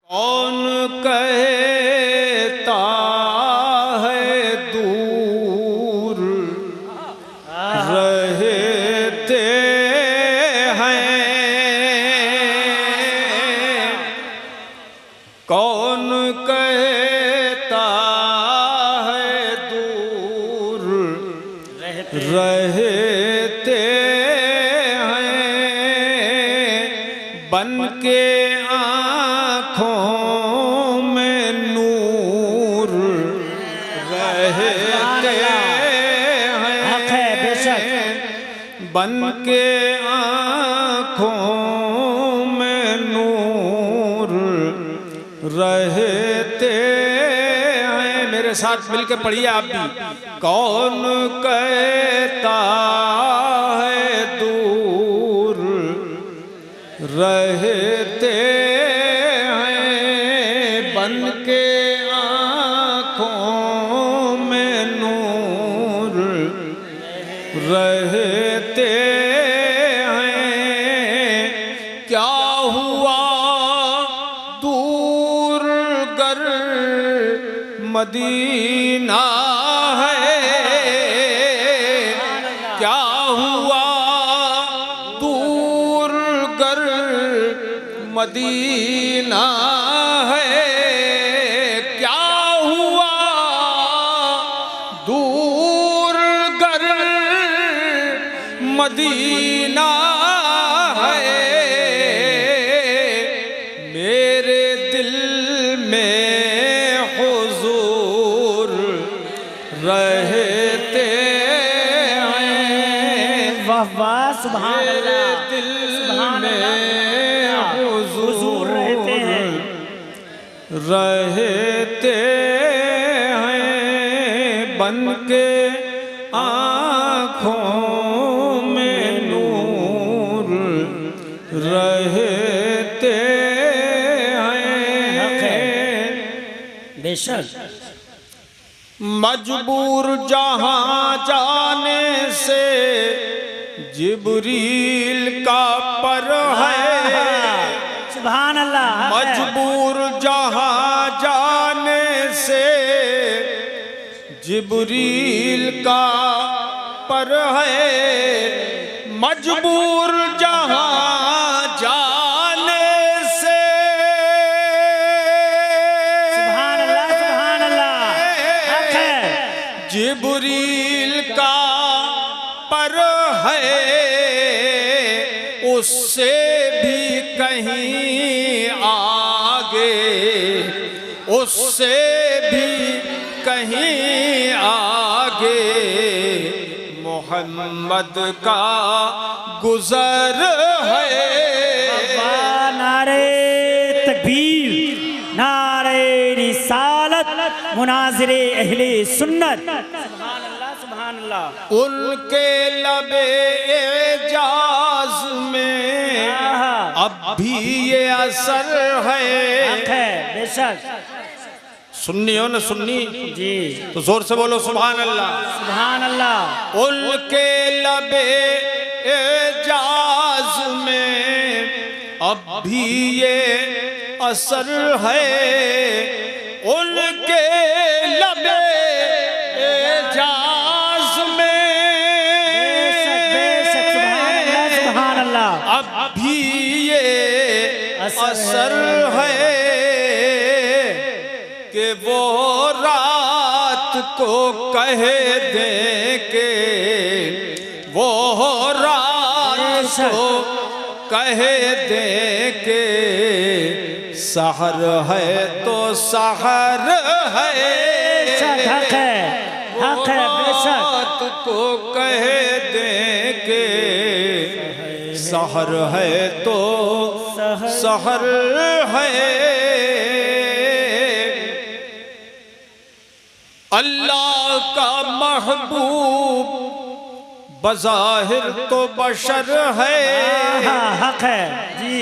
कौन कहता है दूर रहते हैं, कौन कहता है दूर रहते हैं, बन के आँखों में नूर रहते हैं, बन के आँखों में नूर रहते हैं। मेरे साथ मिलकर पढ़िए आप भी। कौन कहता है दूर रहते हैं, बन के आँखों में नूर रहते हैं। क्या हुआ दूर गर मदीना है, क्या हुआ दूर गर मदीना है, क्या हुआ दूर गर मदीना है, मेरे दिल में हुजूर रहते हैं। वाह वाह, सुभान अल्लाह, दिल सुभान में अल्लाह, हुजूर रहते हैं, रहते हैं, बन के आँखों में नूर रहते हैं। बेशक मजबूर जहाँ जाने से जिब्रील का पर है, सुभान अल्लाह, मजबूर जहाँ जाने से जिब्रील का पर है, मजबूर जहाँ जाने से, सुभान अल्लाह, सुभान अल्लाह, हक है, जिब्रील का पर है, उससे भी कहीं आगे, उससे भी कहीं आगे मोहम्मद का गुजर है। नारे तकबीर, नारे रिसालत, मुनाज़िरे अहले सुन्नत, सुभान अल्लाह, सुभान अल्लाह। उनके लबे एजाज में अब भी ये असर है। बेशक सुन्नी हो न सुन्नी जी, तो जोर से बोलो सुभान अल्लाह, सुभान अल्लाह। उनके लबे एजाज में अब भी ये असर है, उनके लबे एजाज में सुभान अल्लाह, अब भी ये असर है कि वो रात को कह दे के, वो रात को कह दे के सहर है तो सहर है, हक है, हक है, बेशक रात को कह दे के सहर है तो सहर है। अल्लाह का महबूब बज़ाहिर तो बशर है, हक है जी,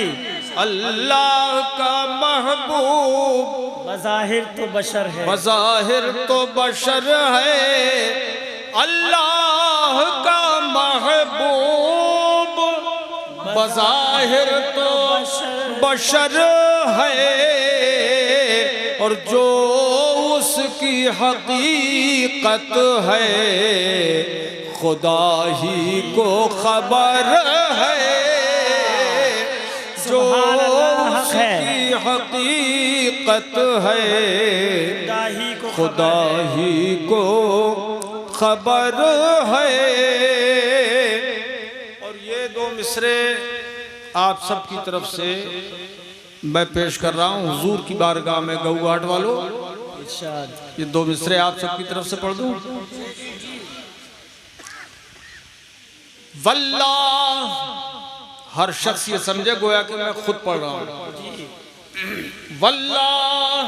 अल्लाह का महबूब बज़ाहिर तो बशर है, बज़ाहिर तो बशर है, अल्लाह का महबूब बज़ाहिर तो बशर है। और जो उसकी हकीकत है खुदा ही को खबर है। जो उसकी हकीकत है खुदा ही को खबर है। और ये दो मिसरे आप सब की तरफ से मैं पेश कर रहा हूँ हुजूर की बारगाह में। गौघाट वालों, ये दो मिसरे आप सब की तरफ से पढ़ दूं। वल्लाह, हर शख्स ये समझे गोया कि मैं खुद पढ़ रहा हूँ। वल्लाह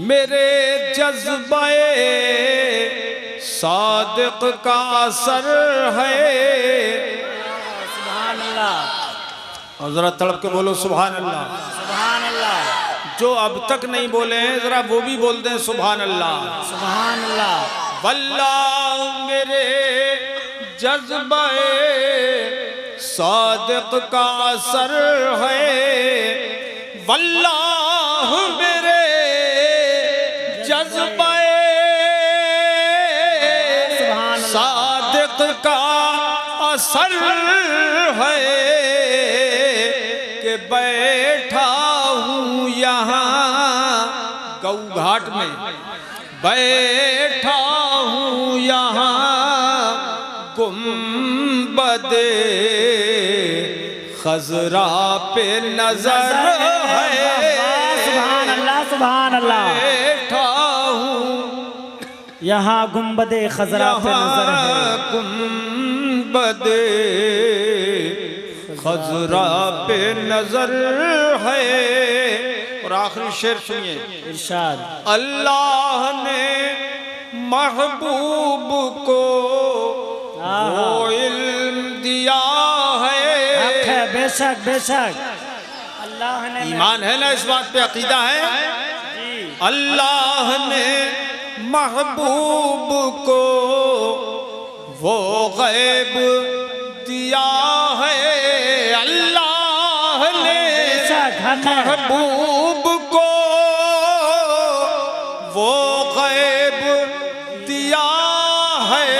मेरे जज्बाए सादिक का असर है। सुभान अल्लाह, और जरा तड़प के बोलो सुभान अल्लाह। सुभान अल्लाह, जो अब तक नहीं बोले हैं जरा वो भी बोल दें सुभान अल्लाह। सुभान अल्लाह। वल्लाह मेरे जज्बाए सादिक का असर है। वल्लाह मेरे जज्बाए सादिक का असर है कि बैठा हूँ यहाँ गौघाट में, बैठा हूँ यहाँ गुंबदे खजरा पे नजर है। सुभान अल्लाह, सुभान अल्लाह। बैठा हूँ यहाँ गुंबदे खजरा पे नजर है। गुंबदे खजरा पे नजर है। और आखिरी शेर सुनिए, इरशाद। अल्लाह ने महबूब को वो इल्म दिया है। बेशक बेशक, अल्लाह ने, ईमान है ना, इस बात पे अकीदा है। अल्लाह ने महबूब को वो गैब दिया है। अल्लाह ने महबूब को वो गैब दिया है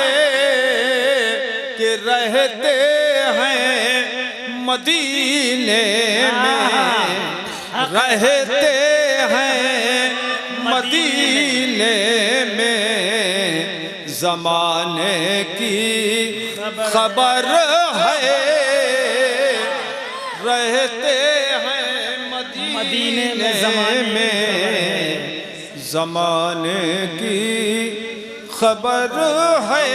कि रहते हैं मदीने में, रहते हैं मदीने में, ज़माने की खबर है। रहते हैं मदीने में, ज़माने की खबर है।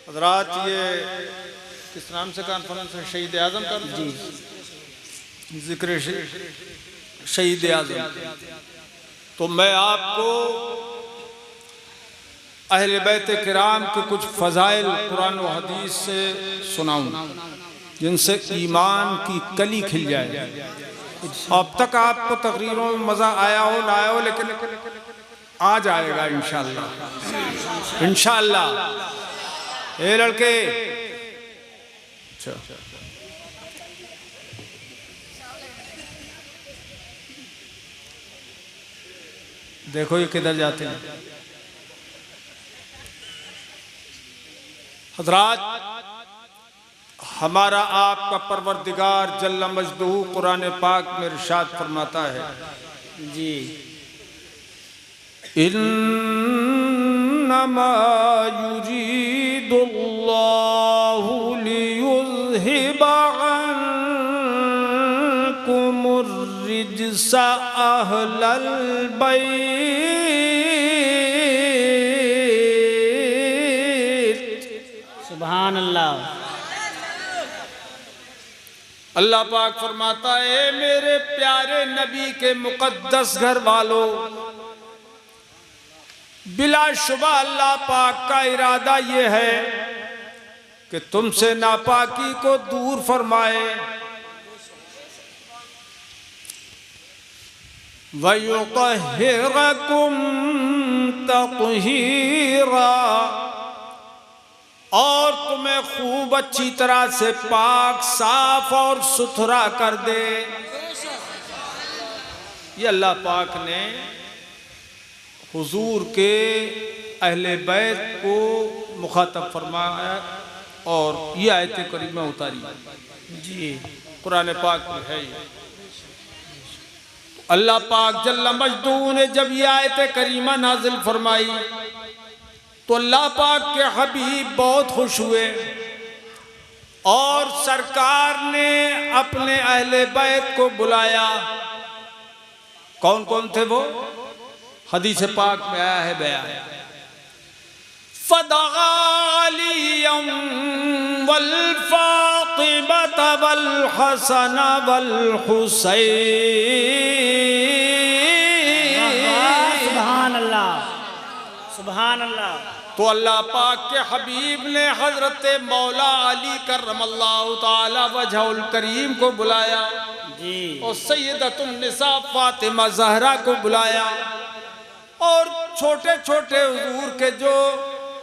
हज़रात, ये किस नाम से कॉन्फ्रेंस है? शहीद आज़म का जी, जिक्र शहीद आज़म। तो मैं आपको अहले बैत किराम के कुछ फ़ज़ाइल कुरान व हदीस से सुनाऊँ जिनसे ईमान की कली खिल जाए। अब तक आपको तकरीरों में मज़ा आया हो ना आया हो, लेकिन आ जाएगा इंशाअल्लाह, इंशाअल्लाह। ए लड़के, देखो ये किधर जाते हैं। हज़रात, हमारा आपका परवरदिगार जल्ल मजदूह कुरान पाक में इरशाद फरमाता है जी, इन्नमा युरीदुल्लाहु लियुज़हिबा अन्कुमुर रिज्सा अहलल बैत। सुभान अल्लाह। अल्लाह पाक फरमाता है, मेरे प्यारे नबी के मुकद्दस घर वालों, बिलाशुबा अल्लाह पाक का इरादा ये है कि तुमसे नापाकी को दूर फरमाए। वयुतहिरकुम तत्हीरा, और तुम्हें खूब अच्छी तरह से पाक साफ और सुथरा कर दे। ये अल्लाह पाक ने हुजूर के अहले बैत को मुखातब फरमाया और ये आयत करीमा उतारी जी। कुरान पाक में है। अल्लाह पाक जल्ला मजदू ने जब ये आयत करीमा नाजिल फरमाई तो अल्लाह पाक के हबीब बहुत खुश हुए और सरकार ने अपने अहले बैत को बुलाया। कौन कौन थे वो? हदीस पाक में आया है बयान, फदगालियम वल फातिमत वल हसन वल हुसैन। सुभान अल्लाह, सुभान अल्लाह। तो अल्लाह पाक के हबीब ने हजरत मौला अली करमल्लाहु ताला वजहुल करीम को बुलाया जी। और सैयदतुन निसा फातिमा ज़हरा को बुलाया और छोटे छोटे हुजूर के जो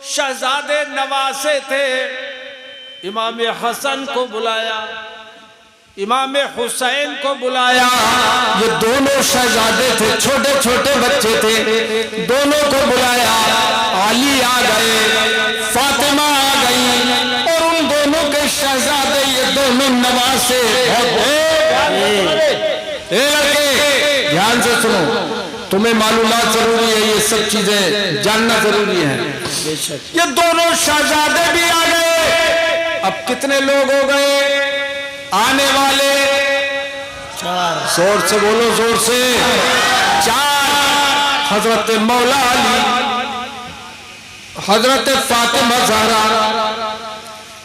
शहजादे नवासे थे इमाम हसन को बुलाया, इमाम हुसैन को बुलाया। ये दोनों शहजादे थे, छोटे छोटे बच्चे थे, दोनों को बुलाया। अली आ गए, फातिमा आ गई और उन दोनों के शहजादे ये दोनों नवासे। लड़के ध्यान से सुनो, तुम्हें मालूमात जरूरी है, ये सब चीजें जानना जरूरी है। ये दोनों शहजादे भी आ गए। अब कितने लोग हो गए आने वाले? 4। जोर से बोलो, जोर से। 4। हजरत मौला अली, हजरत फातिमा ज़हरा,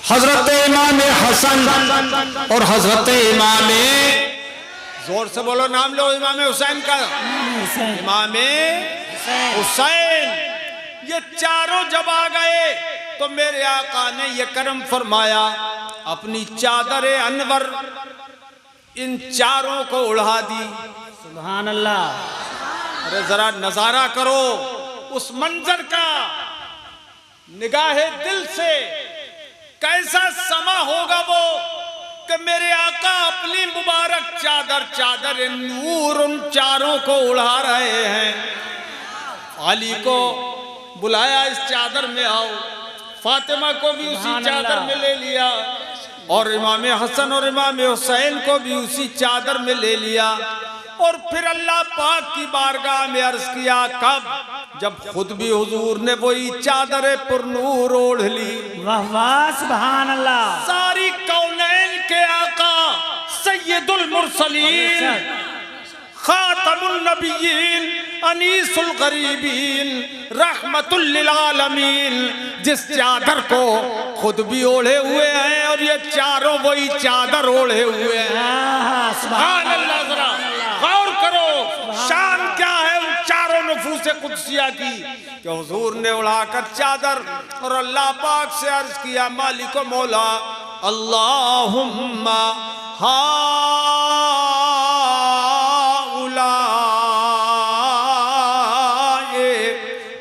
हजरत इमाम हसन और हजरत इमाम, जोर से बोलो नाम लो इमाम हुसैन का, इमाम हुसैन। ये चारों जब आ गए तो मेरे आका ने ये करम फरमाया, अपनी चादर अनवर इन चारों को उड़ा दी। सुभान अल्लाह। अरे जरा नजारा करो उस मंजर का, निगाहे दिल से कैसा समा होगा वो कि मेरे आका अपनी मुबारक चादर नूर उन चारों को उड़ा रहे हैं। अली को बुलाया, इस चादर में आओ। फातिमा को भी उसी चादर में ले लिया और इमाम हसन और इमाम हुसैन को भी उसी चादर में ले लिया। और फिर अल्लाह पाक की बारगाह में अर्ज किया, कब? जब खुद भी हुजूर ने वही चादर पुरनूर ओढ़ ली। वाह वाह, सुभान अल्लाह। सारी कौनैन के आका सैयदुल मुरसलीन, खातमुन नबिय्यीन, अनीसुल गरीबीन, रहमतुल लिल आलमीन, जिस चादर को खुद भी ओढ़े हुए हैं और ये चारों वही चादर ओढ़े हुए हैं। सुभान अल्लाह। जरा गौर करो, शान क्या है उन चारों नफूसे कुदसिया की कि हुजूर ने उड़ाकर चादर और अल्लाह पाक से अर्ज किया, मालिक मौला अल्लाहुम्मा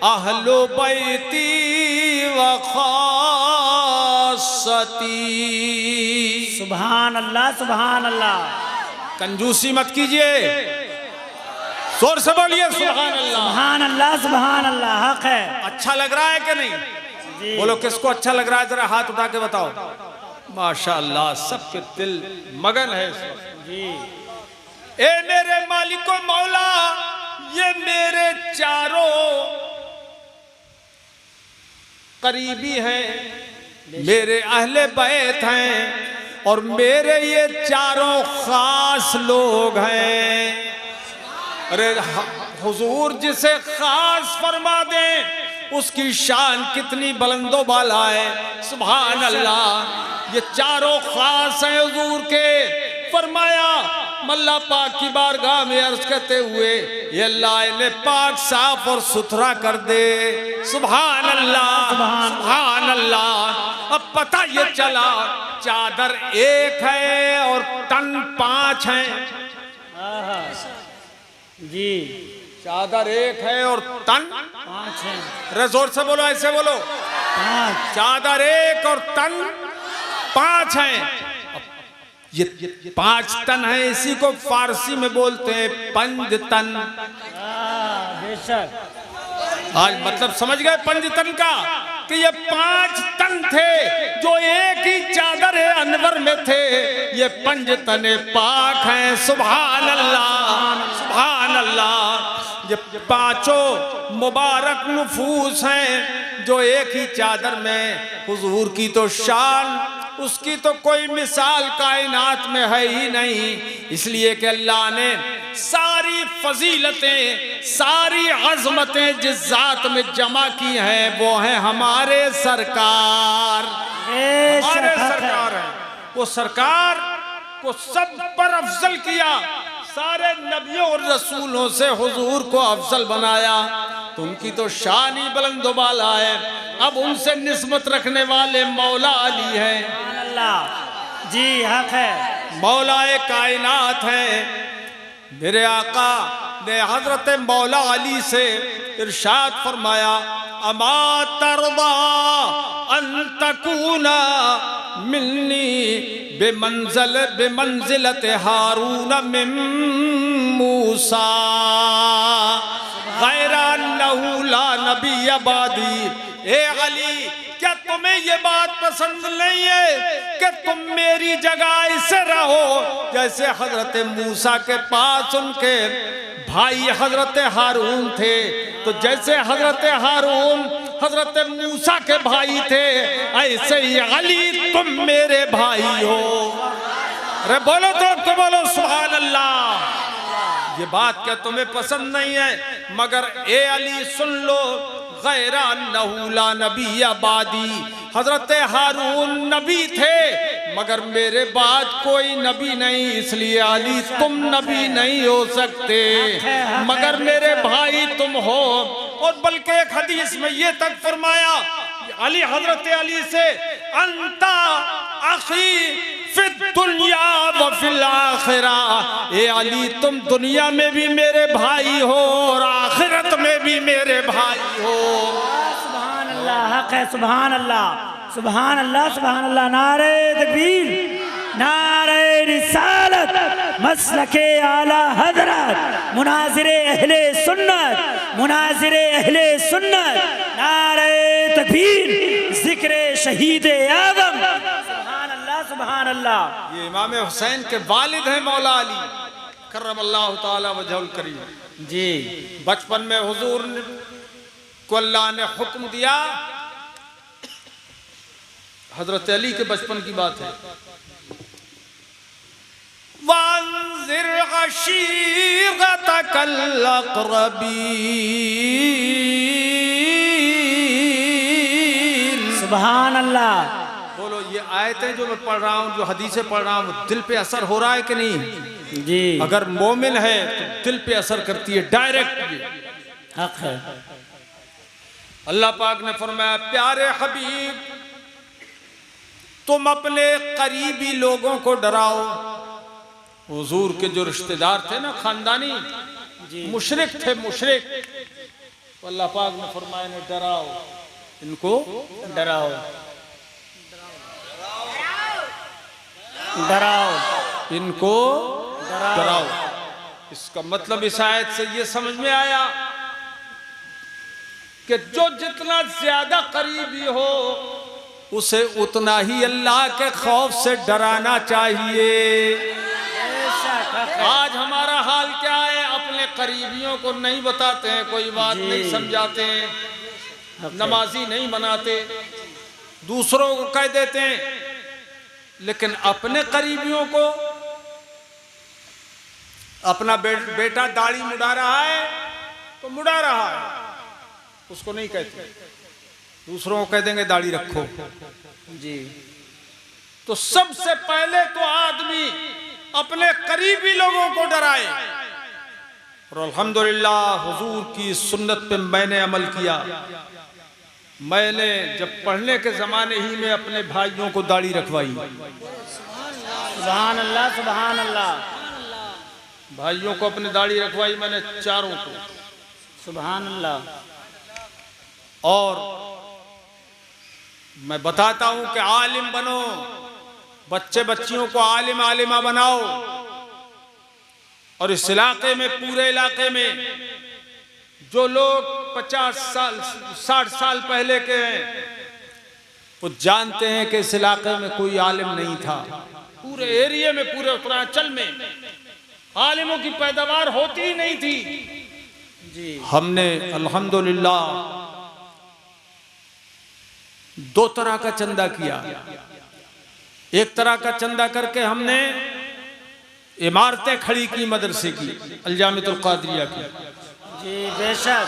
अहलो बैती व खासती। सुभान अल्लाह, सुभान अल्लाह। कंजूसी मत कीजिए, जोर से बोलिए सुभान अल्लाह। सुभान अल्लाह, सुभान अल्लाह। हक है। अच्छा लग रहा है कि नहीं? बोलो किसको अच्छा लग रहा है, जरा हाथ उठा के बताओ। माशाअल्लाह, सबके दिल मगन है जी। ए मेरे मालिको मौला, ये मेरे चारों करीबी हैं, मेरे अहले बैत हैं और मेरे ये चारों खास लोग हैं। अरे हुजूर जिसे खास फरमा दें उसकी शान कितनी बुलंदो बाला है। सुभान अल्लाह। ये चारों खास हैं हुजूर के। फरमाया मल्ला पाक की बारगाह में अर्ज करते हुए, ये अल्लाह इन्हें पाक साफ और सुथरा कर दे। सुभान अल्लाह, सुभान अल्लाह। अब पता ये चला चादर एक है और तन 5 हैं जी। चादर एक है और तन 5 हैं। अरे जोर से बोलो, ऐसे बोलो। 5। चादर एक और तन 5 हैं। ये 5 तन है, इसी को फारसी में बोलते हैं पंज तन। बेशक। आज मतलब समझ गए पंज तन का, कि ये 5 तन थे जो एक ही चादर अनवर में थे। ये पंज तने पाक हैं, सुभान अल्लाह सुभान अल्लाह। ये 5 मुबारक नफूस हैं जो एक ही चादर में। हुजूर की तो शान, उसकी तो कोई मिसाल कायनात में है ही नहीं। इसलिए कि अल्लाह ने सारी फजीलतें, सारी अजमतें जिस जात में जमा की हैं, वो हैं हमारे सरकार। हमारे सरकार है। वो सरकार को सब पर अफजल किया, सारे नबियों और रसूलों से हुजूर को अफजल बनाया। तो उनकी तो शान ही बुलंदोबाला है। अब उनसे निस्बत रखने वाले मौला अली हैं। जी हक है, मौलाए कायनात है। मेरे आका ने हजरत मौला अली से इरशाद फरमाया, अमा तरदा अन तकूना मिन्नी बेमंजिलत हारून मिन मूसा गैरा अन्नहु ला नबी अबादी। ए अली, क्या तुम्हें ये बात पसंद नहीं है कि तुम मेरी जगह ऐसे रहो जैसे हजरत मूसा के पास उनके भाई हजरत हारून थे? तो जैसे हजरत हारून हजरत मूसा के भाई थे, ऐसे ही अली तुम मेरे भाई हो। अरे बोलो तो बोलो सुभान अल्लाह। ये बात क्या तुम्हें पसंद नहीं है? मगर ए अली सुन लो, गैरा अन्नहु ला नबी अबादी। हजरत हारून नबी थे, मगर मेरे बाद कोई नबी नहीं। इसलिए अली तुम नबी नहीं हो सकते, मगर मेरे भाई तुम हो। और बल्कि एक हदीस में ये तक फरमाया अली, हजरत अली से, अंता अखी फिद दुनिया व फिल आखिरा। ए अली तुम दुनिया में भी मेरे भाई हो और आखिरत में भी मेरे भाई हो। सुभान अल्लाह, हक है, सुभान अल्लाह सुभान अल्लाह सुभान अल्लाह। नारे तकबीर, नारे रिसालत, मसलके आला हजरत, मुनाजिरे अहले सुन्नत, मुनाजिरे अहले सुन्नत। नारे तकबीर, जिक्रे शहीद आदम। सुभान अल्लाह सुभान अल्लाह। ये इमाम हुसैन के वालिद हैं मौला अली करमल्लाहु ताला वजहुल करीम जी। बचपन में हुजूर को अल्लाह ने हुक्म दिया, हजरत अली के बचपन की बात है, वांज़िर अशीरतकल अक़रबीन। सुभान अल्लाह। बोलो, ये आयतें जो मैं पढ़ रहा हूँ, जो हदीसें पढ़ रहा हूँ, दिल पे असर हो रहा है कि नहीं? जी। अगर मोमिन है तो दिल पे असर करती है डायरेक्ट। हक है। अल्लाह पाक ने फरमाया, प्यारे हबीब तुम अपने करीबी लोगों को डराओ। हुजूर के जो रिश्तेदार थे ना, खानदानी मुशरिक थे, मुशरिक। तो अल्लाह पाक ने फरमाया, ने डराओ, इनको डराओ डराओ, इनको डराओ। इसका मतलब इस आयत से ये समझ में आया कि जो जितना ज्यादा करीबी हो उसे उतना ही अल्लाह के खौफ से डराना चाहिए। आज हमारा हाल क्या है? अपने करीबियों को नहीं बताते हैं, कोई बात नहीं समझाते हैं, नमाजी नहीं बनाते, दूसरों को कह देते हैं, लेकिन अपने करीबियों को, अपना बेटा दाढ़ी मुड़ा रहा है तो मुड़ा रहा है, उसको नहीं कहते, दूसरों को कह देंगे दाढ़ी रखो जी। तो सबसे पहले तो आदमी अपने करीबी लोगों को डराए। और अल्हम्दुलिल्लाह हुजूर की सुन्नत पे मैंने अमल किया। मैंने जब पढ़ने के ज़माने ही में अपने भाइयों को दाढ़ी रखवाई। सुभान अल्लाह सुभान अल्लाह। भाइयों को अपनी दाढ़ी रखवाई मैंने, चारों को। सुभान अल्लाह। और मैं बताता हूं कि आलिम बनो, बच्चे बच्चियों को आलिम आलिमा बनाओ। और इस इलाके में, पूरे इलाके में जो लोग 50 साल 60 साल पहले के हैं, वो जानते हैं कि इस इलाके में कोई आलिम नहीं था। पूरे एरिया में, पूरे उत्तरांचल में आलिमों की पैदावार होती ही नहीं थी जी। हमने अल्हम्दुलिल्लाह 2 तरह का चंदा किया। एक तरह का चंदा करके हमने इमारतें खड़ी की मदरसे की, अल-जामिअतुल कादरिया की जी। बेशक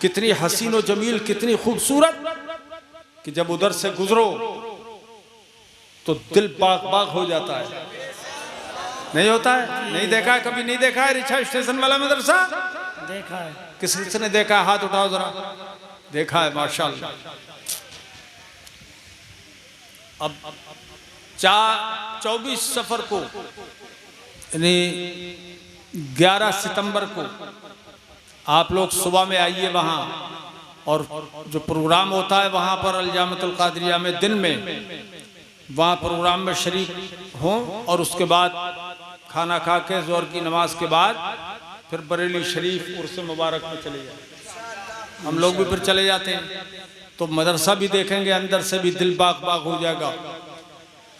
कितनी हसीन और जमील, कितनी खूबसूरत कि जब उधर से गुजरो तो दिल बाग बाग हो जाता है। नहीं होता है? नहीं देखा है? कभी नहीं देखा है रिक्शा स्टेशन वाला मदरसा? देखा है। किसने देखा है? हाथ उठाओ जरा। देखा है, माशाल्लाह। अब 24 सफर को, यानी 11 सितंबर को आप लोग सुबह में आइए वहाँ, और जो प्रोग्राम होता है वहाँ पर अल-जामिअतुल कादरिया में दिन में, वहाँ प्रोग्राम में शरीक हों, और उसके बाद खाना खा के ज़ोहर की नमाज के बाद फिर बरेली शरीफ उर्स मुबारक में चले जाए। हम लोग भी फिर चले जाते हैं, तो मदरसा भी देखेंगे, अंदर से भी दिल बाग बाग हो जाएगा।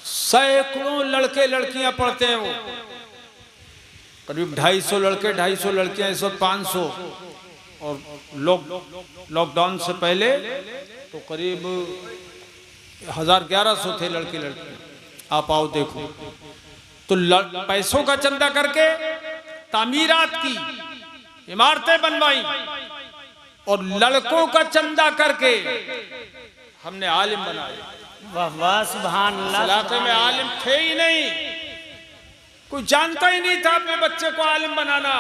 सैकड़ों लड़के लड़कियां पढ़ते हैं, वो करीब 250 लड़के 250 लड़कियां, इस वक्त 500, और लॉकडाउन से पहले तो करीब 1100 थे लड़के लड़के। आप आओ देखो। तो पैसों का चंदा करके तामीरात की, इमारतें बनवाई, और लड़कों का चंदा करके हमने आलिम बनाए। वाह वाह, सुभान अल्लाह। इलाके में आलिम थे ही नहीं, कोई जानता ही नहीं था अपने बच्चे को आलिम बनाना।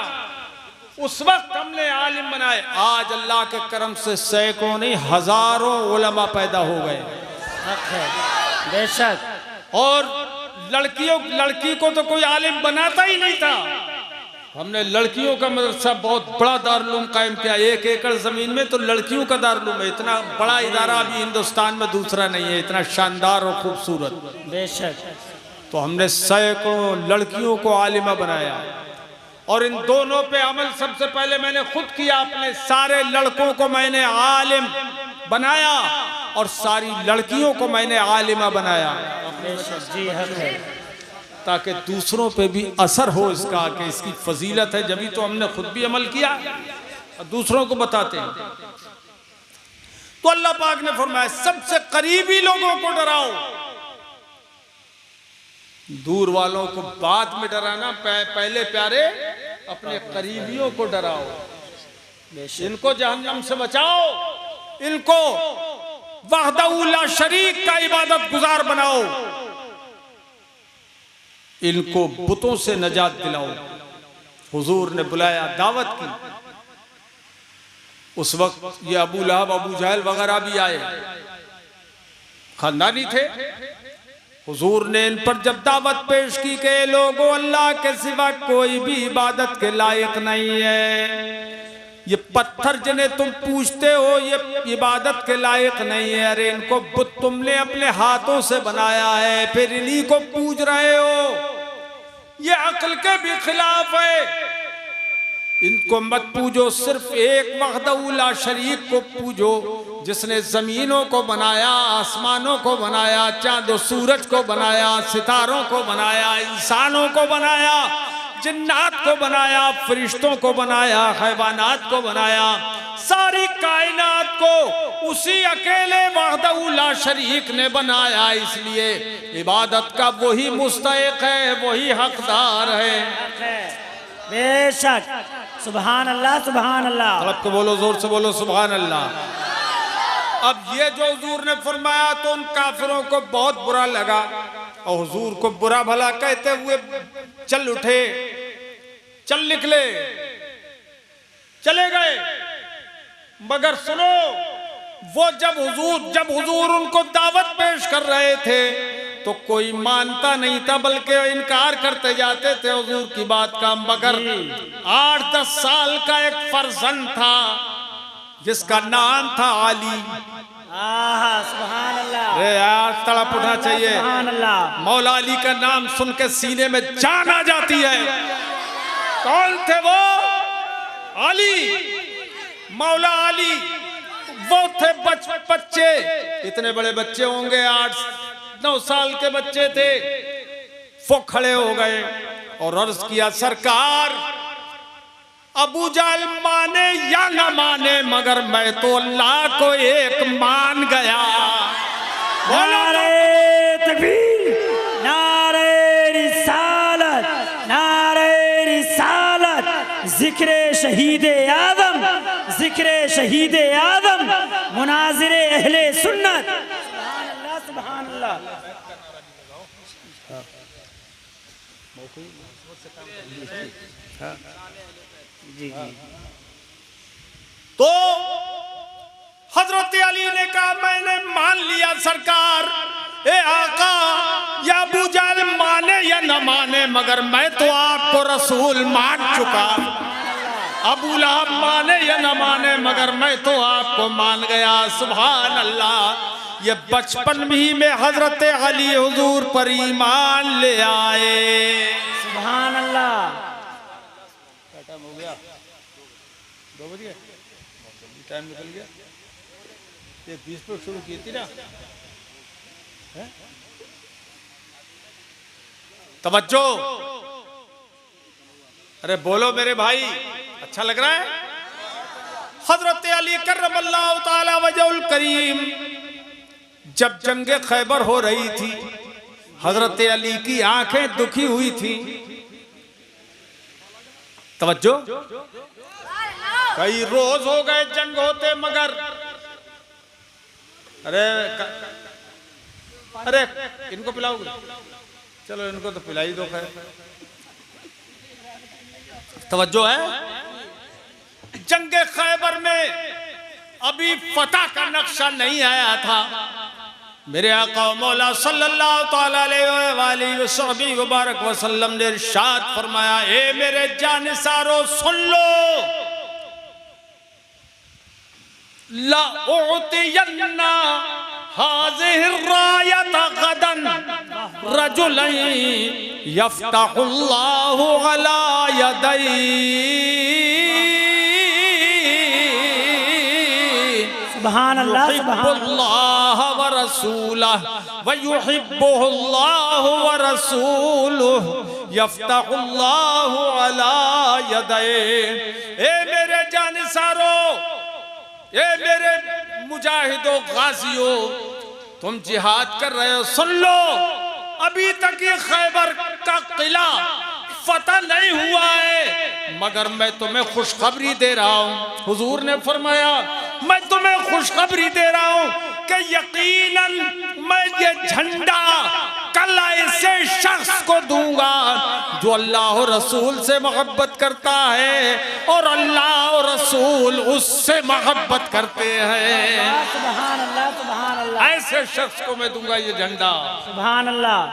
उस वक्त हमने आलिम बनाए। आज अल्लाह के करम से सैकड़ों नहीं, हजारों उलमा पैदा हो गए। बेशक। और लड़की को तो कोई आलिम बनाता ही नहीं था। हमने लड़कियों का मदरसा, बहुत बड़ा दारुल कायम किया, 1 एकड़ जमीन में, तो लड़कियों का दारुल है। इतना बड़ा इदारा अभी हिंदुस्तान में दूसरा नहीं है, इतना शानदार और खूबसूरत। बेशक। तो हमने सैकड़ों लड़कियों को आलिमा बनाया, और इन दोनों पे अमल सबसे पहले मैंने खुद किया। अपने सारे लड़कों को मैंने आलिम बनाया, और सारी लड़कियों को मैंने आलिमा बनाया। बेशक जी, हक है। ताकि दूसरों पे भी असर हो इसका, कि इसकी फजीलत है। जब तो हमने खुद भी अमल किया और दूसरों को बताते हैं। तो अल्लाह पाक ने फरमाया, सबसे करीबी लोगों को डराओ, दूर वालों को बाद में डराना, पहले प्यारे अपने करीबियों को डराओ। इनको जहन्नम से बचाओ, इनको वहदहू ला शरीक का इबादत गुजार बनाओ, इनको बुतों से नजात दिलाओ। हुजूर ने बुलाया, दावत की। उस वक्त ये अबू लहब, अबू जहल वगैरह भी आए, खानदानी थे। हुजूर ने इन पर जब दावत पेश की कि लोगों, अल्लाह के सिवा कोई भी इबादत के लायक नहीं है, ये पत्थर जिन्हें तुम पूजते हो ये इबादत के लायक नहीं है। अरे इनको बुत तुमने अपने हाथों से बनाया है, फिर इन्हीं को पूज रहे हो, ये अक्ल के भी खिलाफ है। इनको मत पूजो, सिर्फ एक वहदहू ला शरीक को पूजो, जिसने जमीनों को बनाया, आसमानों को बनाया, चांद और सूरज को बनाया, सितारों को बनाया, इंसानों को बनाया, जिन्नात को बनाया, फरिश्तों को बनाया, हैवानात को बनाया, सारी कायनात को उसी अकेले वहदहू ला शरीक ने बनाया। इसलिए इबादत का वही मुस्तहिक है, वही हकदार है। बेशक। सुभान अल्लाह, सुभान अल्लाह। तड़प के बोलो, जोर से बोलो सुभान अल्लाह। अब ये जो हुजूर ने फरमाया तो उन काफिरों को बहुत बुरा लगा, और हुजूर को बुरा भला कहते हुए चल उठे, चल निकले, चले गए। मगर सुनो, वो जब हुजूर उनको दावत पेश कर रहे थे तो कोई मानता नहीं था, बल्कि इनकार करते जाते थे हुजूर की बात का। मगर 8-10 साल का एक फर्जंद था जिसका नाम था अली। सुभान अल्लाह। अरे यार तड़प उठना चाहिए। सुभान अल्लाह। मौला अली का नाम सुन के सीने में जान आ जाती है। कौन थे वो? अली, मौला अली। वो थे बच्चे, इतने बड़े बच्चे होंगे, 8-9 साल के बच्चे थे। वो खड़े हो गए और अर्ज किया, सरकार अबू जाल माने या न माने मगर मैं तो अल्लाह को एक मान गया। नारे तकबीर, नारे रिसालत, नारे रिसालत, जिक्रे शहीद आदम, जिक्रे शहीद आदम, मुनाजिरे अहले सुन्नत। सुभान अल्लाह, सुभान अल्लाह। जी जी। तो हजरत अली ने कहा, मैंने मान लिया सरकार। ए आका, या अबू जाल माने या न माने मगर मैं तो आपको रसूल मान चुका। अबू लहब माने या न माने मगर मैं तो आपको मान गया। सुभान अल्लाह। ये बचपन भी में हजरत अली हुजूर पर ईमान ले आए। सुभान अल्लाह। टाइम हो गया, 2 बजे, टाइम निकल गया। ये 20 पर शुरू की थी ना। तवज्जो, अरे बोलो मेरे भाई, अच्छा लग रहा है। हजरत अली कर्रमल्लाहु ताला वजहुल करीम जब जंगे खैबर हो रही थी, हजरत अली की आंखें दुखी हुई थी। तवज्जो, कई रोज हो गए जंग होते मगर अरे इनको पिलाओगे? चलो इनको तो पिला ही दो। खैर तवज्जो है, जंगे खैबर में अभी फतह का नक्शा नहीं आया था। मेरे आका मौला सल्लल्लाहु ताला अलैहि मुबारक वसल्लम ने इरशाद फरमाया, ए मेरे जानिसारो सुन लो, ला उतियन्ना हाज़िहि रायत गदन रजुलन यफ्तहुल्लाहु अला यदैहि। सुभान अल्लाह, युहिब्बुल्लाह व रसूलहु व युहिब्बुहुल्लाहु व रसूलुहु यफ्तहुल्लाहु अला यदैहि। ए मेरे जानिसारो, ए मेरे मुजाहिदो गाजियो, तुम जिहाद कर रहे हो, सुन लो, अभी तक ये खैबर का किला फतह नहीं हुआ है मगर मैं तुम्हें खुशखबरी दे रहा हूं। हुजूर ने फरमाया, मैं तुम्हें खुशखबरी दे रहा हूं कि यकीनन मैं ये झंडा कल ऐसे शख्स को दूंगा जो अल्लाह और रसूल से मोहब्बत करता है और अल्लाह और रसूल उससे मोहब्बत करते हैं। सुभान अल्लाह, सुभान अल्लाह। ऐसे शख्स को मैं दूंगा ये झंडा। सुभान अल्लाह।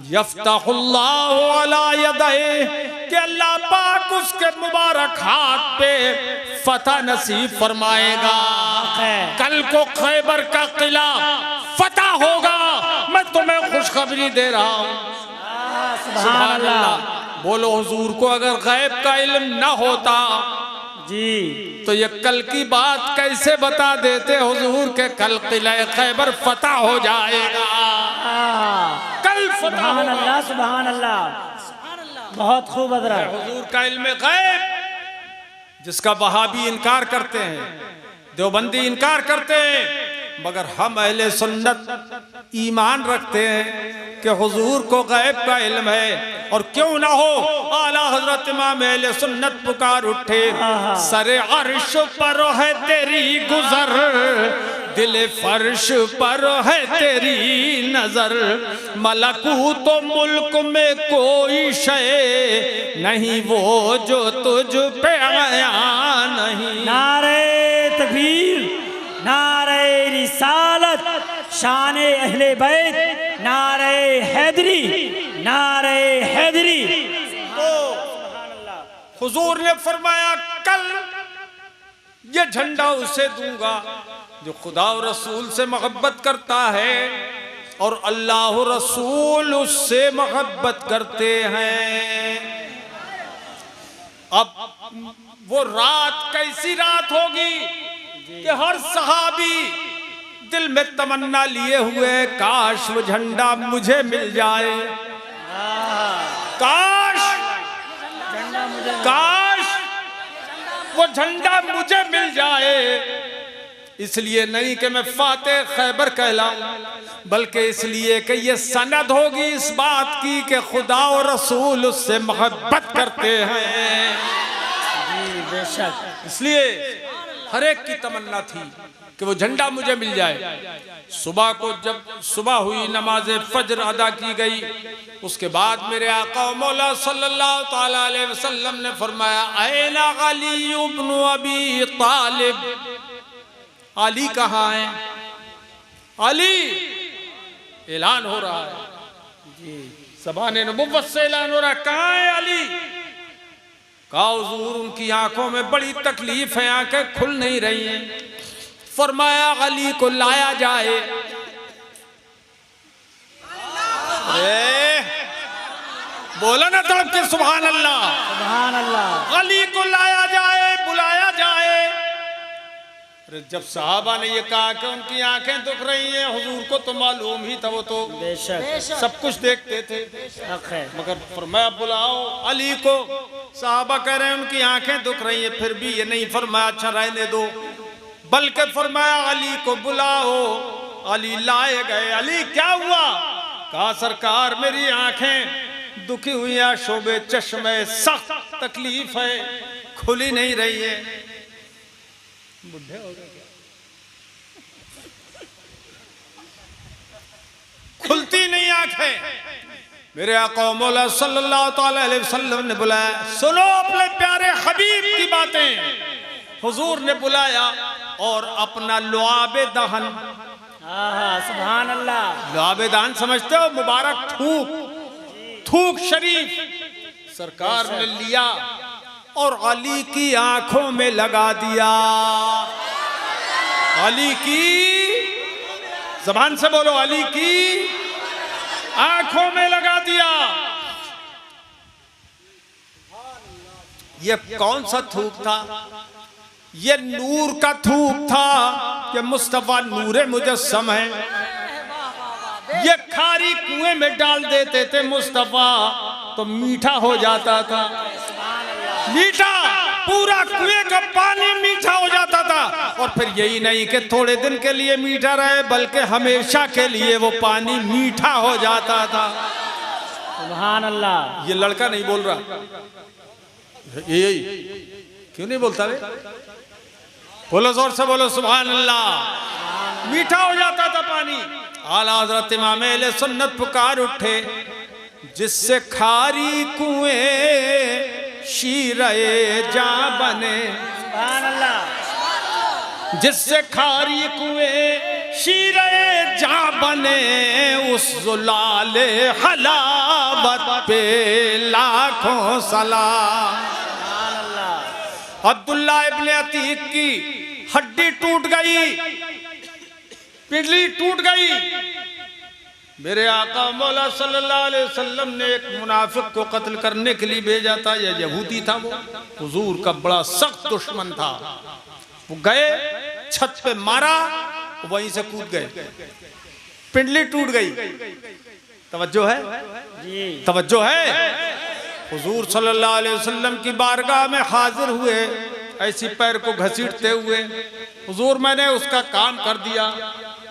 यफ्तहुल्लाहु अला यदैहि, कि अल्लाह पाक उसके मुबारक हाथ पे फतह नसीब फरमाएगा। कल को खैबर का किला फतह होगा, मैं तुम्हें खुशखबरी दे रहा हूँ। सुभान अल्लाह। बोलो हुजूर को अगर गैब का इल्म न होता जी तो ये कल की बात कैसे बता देते हुजूर के कल किला खैबर फतह हो जाएगा। कल सुभान अल्लाह, सुभान अल्लाह, बहुत खूब अदरा। हुजूर का इल्म गैब जिसका वहाबी इनकार करते हैं, देवबंदी इनकार करते हैं, मगर हम अहले सुन्नत ईमान रखते हैं कि हुजूर को गैब का इल्म है। और क्यों ना हो, आला हजरत इमाम अहले सुन्नत पुकार उठे, सरे अर्श पर है तेरी गुजर, दिल फर्श पर है तेरी नजर, मलकूत तो मुल्क में कोई शय नहीं वो जो तुझ पे आया नहीं। नारे तकबीर, नारे रिसालत, शाने अहले बैत, नारे हैदरी, नारे हैदरी। तो हुजूर ने फरमाया, कल ये झंडा उसे दूंगा जो खुदा और रसूल से मोहब्बत करता है और अल्लाह और रसूल उससे मोहब्बत करते हैं। अब वो रात कैसी रात होगी कि हर सहाबी दिल में तमन्ना लिए हुए, काश वो झंडा मुझे मिल जाए, काश काश वो झंडा मुझे मिल जाए। इसलिए नहीं कि मैं फातेह खैबर कहलाऊं, बल्कि इसलिए कि ये सनद होगी इस बात की कि खुदा और रसूल उससे मोहब्बत करते हैं। जी बेशक। इसलिए हर एक की तमन्ना थी कि वो झंडा मुझे मिल जाए। सुबह को जब सुबह हुई, नमाज फज्र अदा की गई, उसके बाद मेरे आका मौला सल्लल्लाहु ताला अलैहि वसल्लम ने फरमाया, ऐना अली इब्न अबी तालिब, अली कहाँ है? अली, ऐलान हो रहा है जी, ज़बान नबुव्वत से ऐलान हो रहा है, कहाँ है अली? कहा हुजूर उनकी आंखों में बड़ी तकलीफ है, आंखें खुल नहीं रही हैं। फरमाया अली को लाया जाए। बोला ना तड़प के सुभान अल्लाह, सुभान अल्लाह। अली को लाया जाए, बुलाया जाए। जब सहाबा ने ये कहा कि उनकी आंखें दुख रही हैं, हुजूर को तो मालूम ही था, वो तो बेशक सब कुछ देखते थे, मगर फरमाया बुलाओ अली को। सहाबा कह रहे हैं उनकी आंखें दुख रही हैं, फिर भी ये नहीं फरमाया अच्छा रहने दो, बल्कि फरमाया अली को बुलाओ। अली लाए गए। अली क्या हुआ? कहा सरकार मेरी आंखें दुखी हुई हैं, शोबे चश्मे सख्त तकलीफ है, खुली नहीं रही है। बुढ़े हो गए क्या? खुलती नहीं आंखें। मेरे आका मौला सल्लल्लाहु ताला अलैहि वसल्लम ने बुलाया, सुनो अपने प्यारे हबीब की बातें। हुजूर ने बुलाया और अपना लुआबे दहन, सुभान अल्लाह। लुआबे दहन समझते हो? मुबारक थूक, थूक शरीफ सरकार ने लिया और अली की आंखों में लगा दिया। अली की, जबान से बोलो, अली की आंखों में लगा दिया। ये कौन सा थूक था? ये नूर का थूक था कि मुस्तफा नूरे मुजस्सम है। ये खारी कुएं में डाल देते थे मुस्तफा तो मीठा हो जाता था, मीठा, पूरा कुएं का पानी मीठा हो जाता था। और फिर यही नहीं कि थोड़े दिन के लिए मीठा रहे, बल्कि हमेशा के लिए वो पानी मीठा हो जाता था। सुभान अल्लाह। ये लड़का नहीं बोल रहा, यही क्यों नहीं बोलता रे? बोलो जोर से बोलो सुभान अल्लाह। मीठा हो जाता था पानी। आला हज़रत इमाम अहले सुन्नत पुकार उठे, जिससे खारी कुएं शीरे जा बने, सुभान अल्लाह। जिससे खारी कुएं शीरे जा बने, उस जुलाले हलावत पे लाखों सलाम। सुभान अल्लाह। अब्दुल्ला इब्न अतीक की हड्डी टूट गई, पिंडली टूट गई। मेरे आका मौला सल्लल्लाहु अलैहि वसल्लम ने एक मुनाफिक को कत्ल करने के लिए भेजा था। यह यहूदी था, वो हुजूर का बड़ा सख्त दुश्मन था। वो गए, छत पे मारा, वहीं से कूद गए, पिंडली टूट गई। तवज्जो है जी, तवज्जो है। हुजूर सल्लल्लाहु अलैहि वसल्लम की बारगाह में हाजिर हुए, ऐसी पैर को घसीटते हुए, हुजूर मैंने उसका काम कर दिया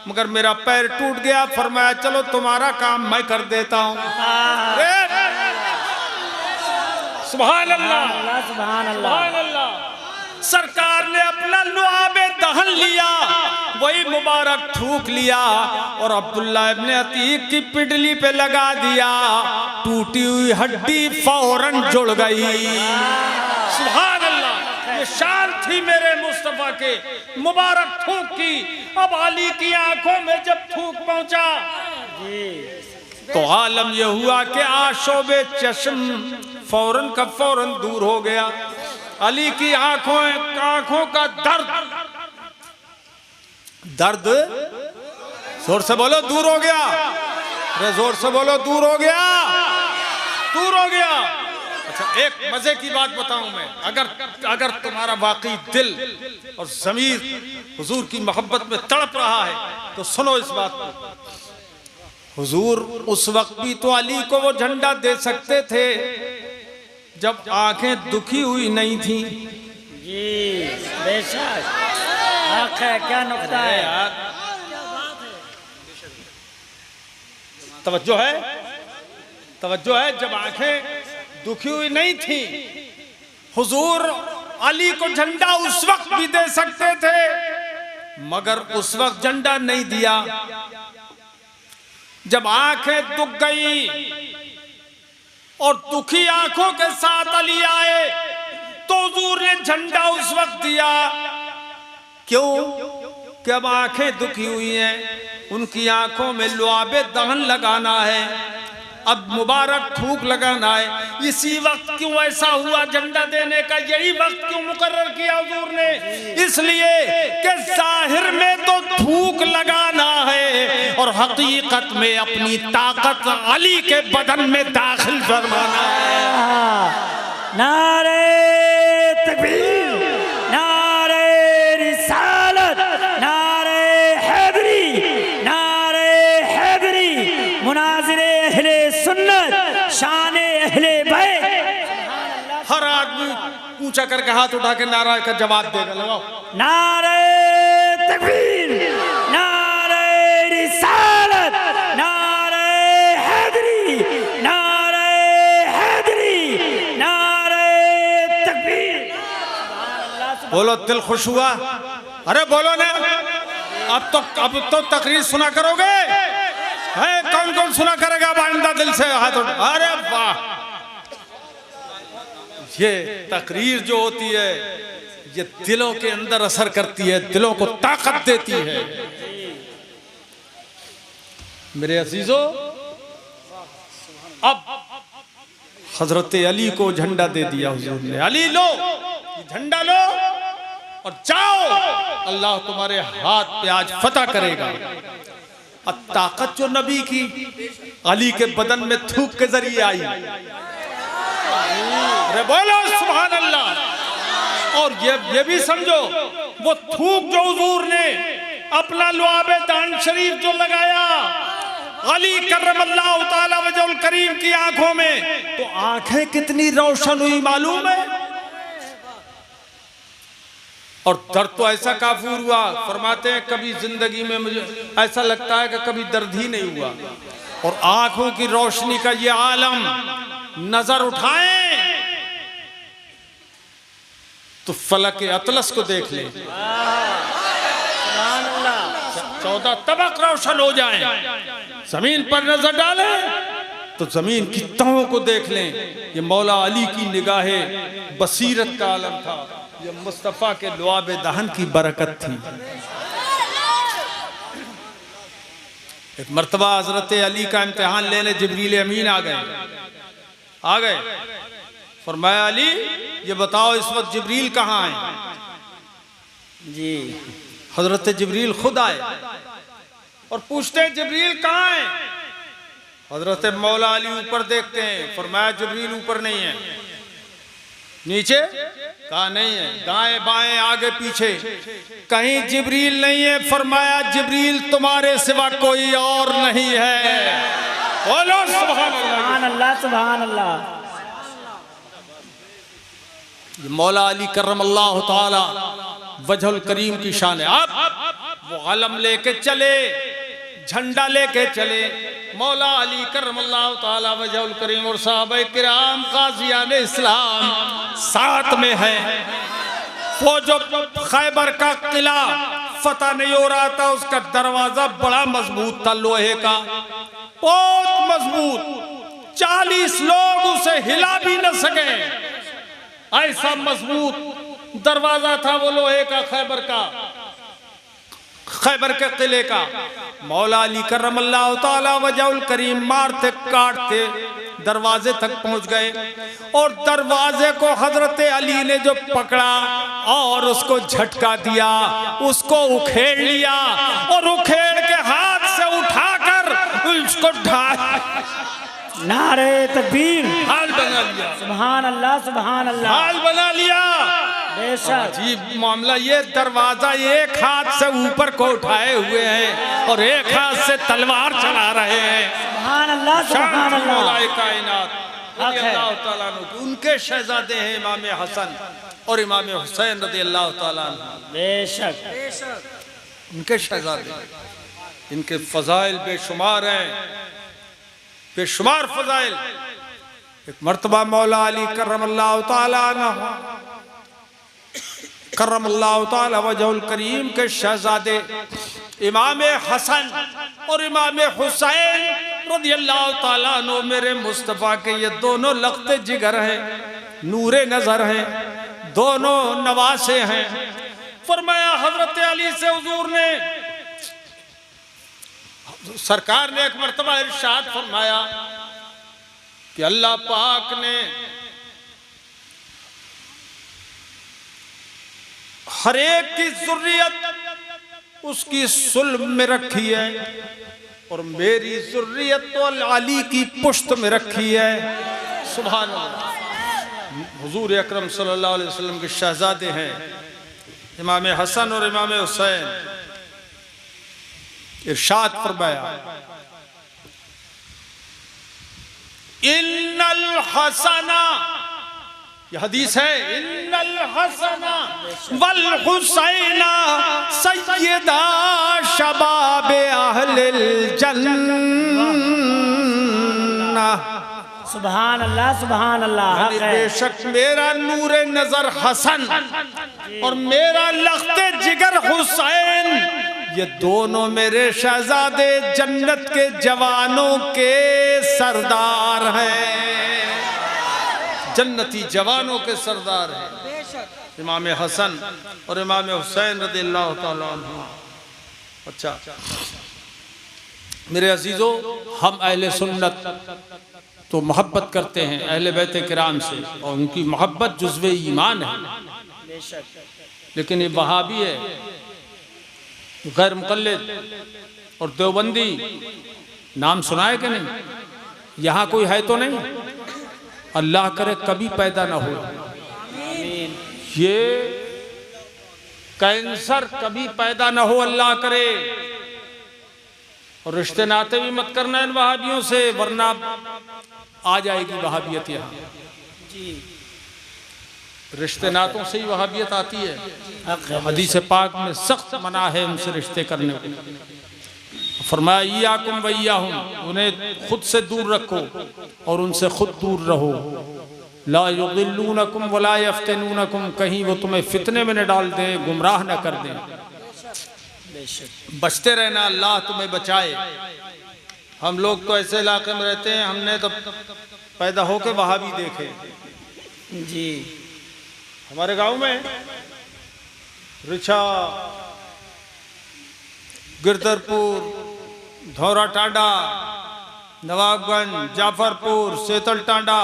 मगर मेरा पैर टूट गया। फरमाया चलो तुम्हारा काम मैं कर देता हूँ। सुभान अल्लाह, सुभान अल्लाह। सरकार ने अपना लुआबे दहन लिया, वही मुबारक थूक लिया और अब्दुल्ला इब्न अतीक की पिडली पे लगा दिया। टूटी हुई हड्डी फौरन जुड़ गई। सुभान अल्लाह। ये शान थी मेरे मुस्तफा के मुबारक थूक की। अब अली की आंखों में जब थूक पहुंचा तो आलम यह हुआ कि आशोबे चश्म फौरन का फौरन दूर हो गया। अली की आंखों का दर्द दर्द जोर से बोलो दूर हो गया। अरे जोर से बोलो दूर हो गया, दूर हो गया। अच्छा, एक मजे की बात बताऊं मैं, अगर तुम्हारा वाकई दिल और ज़मीर हुजूर की मोहब्बत में तड़प रहा है तो सुनो इस बात को। हुजूर उस वक्त भी तो अली को वो झंडा दे सकते थे जब आंखें दुखी हुई नहीं थी। जी बेशक, आंखें क्या नुक्ता है यार, तवज्जो है, तवज्जो है। जब आंखें दुखी हुई नहीं थी, हुजूर अली को झंडा उस वक्त भी दे सकते थे, मगर उस वक्त झंडा नहीं दिया। जब आंखें दुख गई और दुखी आंखों के साथ अली आए तो हुजूर ने झंडा उस वक्त दिया। क्यों? कि अब आंखें दुखी हुई हैं, उनकी आंखों में लुआबे दहन लगाना है, अब मुबारक थूक लगाना है। इसी वक्त क्यों ऐसा हुआ झंडा देने का, यही वक्त क्यों मुकर्रर किया हुजूर ने? इसलिए कि जाहिर में तो थूक लगाना है और हकीकत में अपनी ताकत अली के बदन में दाखिल फरमाना है। नारे तकबीर, नारे रिसालत, नारे हैदरी, नारे हैदरी, मुनाजिरे अहले सुन्नत, शाने अहले बैत। हर आदमी ऊंचा करके हाथ उठा के नारा का जवाब देगा। लगाओ नारे तकबीर, नारे रिसालत, नारे हैदरी, नारे हैदरी, नारे तकबीर। बोलो, दिल खुश हुआ? अरे बोलो ना, अब तो तकरीर सुना करोगे। है कौन कौन सुना करेगा आइंदा दिल से हाथ उठा। अरे वाह, ये तकरीर जो होती है ये दिलों के अंदर असर करती है, दिलों को ताकत देती है। मेरे अजीजों, अब हजरत अली को झंडा दे दिया हुजूर ने। अली लो झंडा लो और जाओ, अल्लाह तुम्हारे हाथ पे आज फतह करेगा। अब ताकत जो नबी की अली के बदन में थूक के जरिए आई। अरे बोलो सुभान अल्लाह। और ये भी समझो, वो थूक जो हुजूर ने अपना लुआबे दान शरीफ जो लगाया अली करमल्लाहु ताला वजहुल करीम की आंखों में, तो आंखें कितनी रोशन हुई मालूम है। और दर्द तो ऐसा काफूर हुआ, फरमाते हैं कभी जिंदगी में मुझे ऐसा लगता है कि कभी दर्द ही नहीं हुआ। और आंखों की रोशनी का ये आलम नजर उठाएं तो फलक अतलस को देख ले, 14 तबक रोशन हो जाएं। जमीन पर नजर डालें तो जमीन की तहों को देख लें। ये मौला अली की निगाहे बसीरत का आलम था, ये मुस्तफ़ा के लुआबे दहन की बरकत थी। एक मर्तबा हजरत अली का इम्तिहान लेने जिब्रील अमीन आ गए। फरमाया अली ये बताओ इस वक्त जिब्रील कहाँ है? जी, हजरत जिब्रील खुद आए और पूछते हैं जिब्रील कहाँ है? हजरत मौला अली ऊपर देखते हैं, फरमाया जिब्रील ऊपर नहीं है। नीचे? कहा नहीं है। दाएं बाएं आगे पीछे कहीं जिब्रील नहीं है। फरमाया जिब्रील तुम्हारे सिवा कोई और नहीं है। बोलो सुभान अल्लाह, सुभान अल्लाह। मौला अली करमल्लाहु ताला वजहुल करीम की शान है। अब वो अलम लेके चले, झंडा लेके चले। मौला अली करमल्लाहु ताला वजहुल करीम और सहाबाए किराम गाज़ियाने इस्लाम साथ में है। वो जो खैबर का किला फतह नहीं हो रहा था, उसका दरवाजा बड़ा मजबूत था, लोहे का, बहुत मजबूत। 40 लोग उसे हिला भी न सके, ऐसा मजबूत दरवाजा था वो लोहे का, खैबर के किले का। मौला अली करमल्लाहु ताला वजहुल करीम मारते काटते दरवाजे तक पहुंच गए और दरवाजे को हजरत अली ने जो पकड़ा और उसको झटका दिया, उसको उखेड़ लिया और उखेड़ के हाथ से उठाकर उसको नारे तकबीर, हाल बना लिया। सुभान अल्लाह, सुभान अल्लाह, हाल बना लिया। बेशक अजीब मामला, ये दरवाजा एक हाथ से ऊपर को उठाए हुए हैं और एक हाथ से तलवार चला रहे हैं। सुभान अल्लाह, सुभान अल्लाह। मौलाए कायनात अल्लाह ताला अन्हु, उनके शहजादे हैं इमाम हसन और इमाम हुसैन रज़ी अल्लाह ताला अन्हु। बेशक उनके शहजादे, इनके फजाइल बेशुमार हैं, बेशुमार फजाइल। एक मर्तबा मौला अली करमल्लाहु ताला वजहुल करीम के शहजादे इमाम हसन और इमाम हुसैन रज़ियल्लाहु ताला अन्हु मेरे मुस्तफ़ा के ये दोनों लख्ते जिगर हैं, नूरे नजर हैं, दोनों नवासे हैं। फरमाया हजरत अली से हुजूर ने, सरकार ने एक मर्तबा इरशाद फरमाया कि अल्लाह पाक ने हर एक की ज़ुर्रियत उसकी सुल्ब में रखी है और मेरी ज़ुर्रियत तो अली की पुश्त में रखी है। सुभान अल्लाह। हुजूर अकरम सल्लल्लाहु अलैहि वसल्लम के शहजादे हैं इमाम हसन और इमाम हुसैन। इरशाद फरमाया इन्नल हसना, ये हदीस है, इन्नल हसना वल हुसैना सय्यदा शबाबे अहलिल जन्नह। सुभान अल्लाह, सुभान अल्लाह। बेशक मेरा नूरे नजर हसन और मेरा लख्ते जिगर हुसैन, ये दोनों मेरे शहजादे जन्नत के जवानों के सरदार हैं, जन्नती जवानों के सरदार हैं इमाम हसन और इमाम हुसैन रज़ियल्लाहु ताला अन्हु। अच्छा मेरे अजीजों, हम अहले सुन्नत तो मोहब्बत करते हैं अहले बैत किराम से और उनकी मोहब्बत जुज़्वे ईमान है, लेकिन ये वहाबी है, गैर मुक़ल्लिद और देवबंदी, नाम सुना है कि नहीं? यहाँ कोई है तो नहीं? अल्लाह करे कभी पैदा ना हो। ये कैंसर कभी पैदा ना हो, अल्लाह करे। और रिश्ते नाते भी मत करना इन वहाबियों से, वरना आ जाएगी वहाबियत यहाँ। रिश्ते नातों से ही वहाबियत आती है। हदीस पाक में सख्त मना है उनसे रिश्ते करने को। फरमाया इय्याकुम व इय्याहुम, उन्हें खुद से दूर रखो और उनसे खुद दूर रहो। ला युदिल्लूनकुम वला यफ्तनूनकुम, कहीं वो तुम्हें फितने में न डाल दे, गुमराह न कर दे। बचते रहना, अल्लाह तुम्हें बचाए। हम लोग तो ऐसे इलाके में रहते हैं, हमने तो पैदा होके वहाबी देखे जी। हमारे गांव में रिछा, गिरधरपुर, धौरा टांडा, नवाबगंज, जाफरपुर, सेतल टांडा,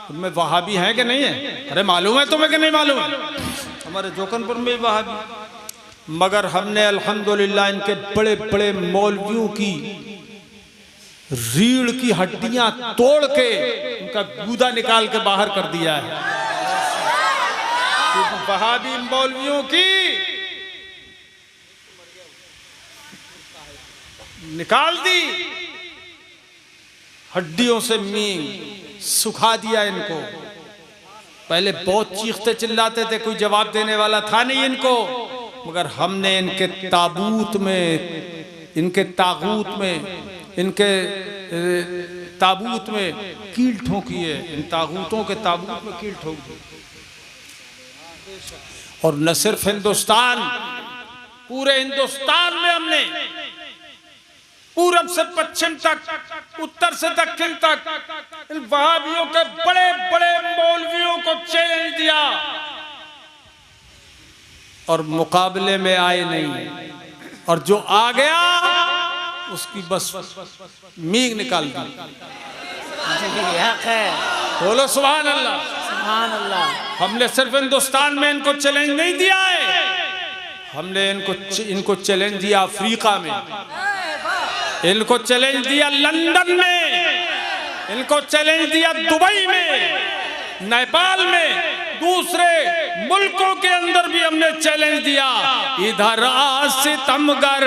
उनमें वहाबी हैं कि नहीं है? अरे मालूम है तुम्हें कि नहीं मालूम? हमारे जोकनपुर में वहाबी, मगर हमने अल्हम्दुलिल्लाह इनके बड़े बड़े मौलवियों की रीढ़ की हड्डियां तोड़ के उनका गूदा निकाल के बाहर कर दिया है। वहाबी मौलवियों की निकाल दी, हड्डियों से मींग सुखा दिया इनको। पहले बहुत चीखते चिल्लाते थे, कोई जवाब देने वाला था नहीं इनको, मगर हमने इनके ताबूत में, इनके तागूत में, इनके ताबूत में कील ठोकी है। इन तागूतों के ताबूत में कील ठोक दी। और न सिर्फ हिंदुस्तान, पूरे हिंदुस्तान में हमने पूरब से पश्चिम तक, उत्तर से दक्षिण तक इन वहाबियों के बड़े बड़े मौलवियों को चैलेंज दिया और मुकाबले में आए नहीं। और जो आ गया उसकी बस मींग निकाल दी। जी हक है। बोलो सुभान अल्लाह। सुभान अल्लाह। हमने सिर्फ हिंदुस्तान में इनको चैलेंज नहीं दिया है, हमने इनको चैलेंज दिया अफ्रीका में, इनको चैलेंज दिया लंदन में, इनको चैलेंज दिया दुबई में, नेपाल में, दूसरे मुल्कों के अंदर भी हमने चैलेंज दिया। इधर सितमगर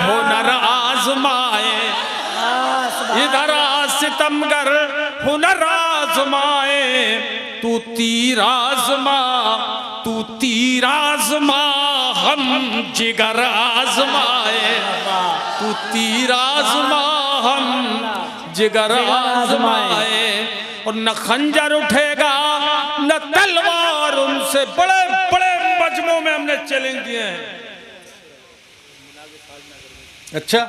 हुनर आजमाए, इधर सितमगर हुनर आजमाए, तू तीर आजमा, तू तीर आजमा, हम जिगर आजमाए, तू तीर आजमा, हम जिगर आजमाए। और न खंजर उठेगा न तलवार उनसे। बड़े बड़े मजमों में हमने चैलेंज दिए हैं। अच्छा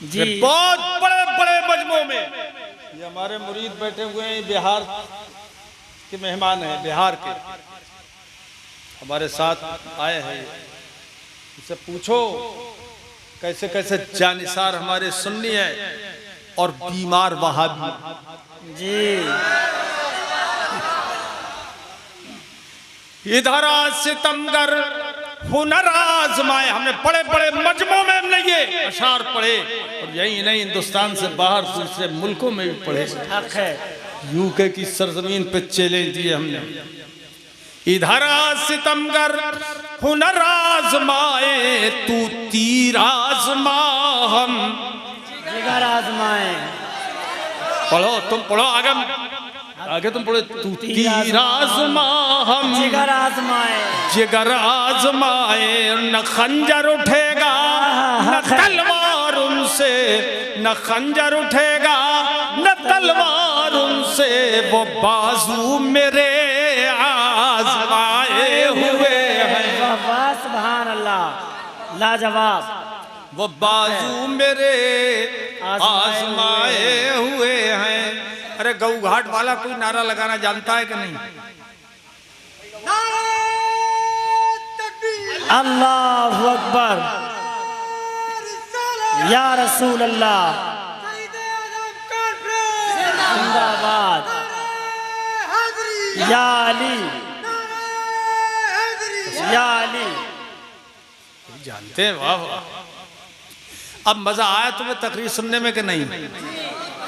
जी बहुत बड़े बड़े मजमों में। ये हमारे मुरीद बैठे हुए हैं, बिहार के मेहमान हैं, बिहार के हमारे साथ आए हैं। इसे पूछो कैसे कैसे जानिसार हमारे सुन्नी है और बीमार वहाबी। जी इधर सितमगर हुनर आजमाए। हमने बड़े बड़े मजमों में हमने ये अशार पढ़े, और यही नहीं हिंदुस्तान से बाहर दूसरे मुल्कों में भी पढ़े। हक है। यूके की सरजमीन पे चैलेंज दिए हमने। इधर सितमगर हुनर आजमाए, तू तीर आजमा, हम जिगर आजमाए। पढ़ो, तुम पढ़ो, आगे आगे तुम पढ़ो। तू तीर आजमा, हम जिगर आजमाए, जिगर आजमाए। न खंजर उठेगा न तलवार उनसे, न खंजर उठेगा न तलवार उनसे, वो बाजू मेरे आजमाए हुए हैं। वाह सुभान अल्लाह, लाजवाब। वो बाजू मेरे आजमाए हुए हैं। अरे गऊ घाट वाला कोई नारा लगाना जानता है कि नहीं? अल्लाहु अकबर, या रसूल अल्लाह, जिंदाबाद, या अली, या अली। जानते हैं, वाह वाह। अब मजा आया तुम्हें तकरीर सुनने में कि नहीं?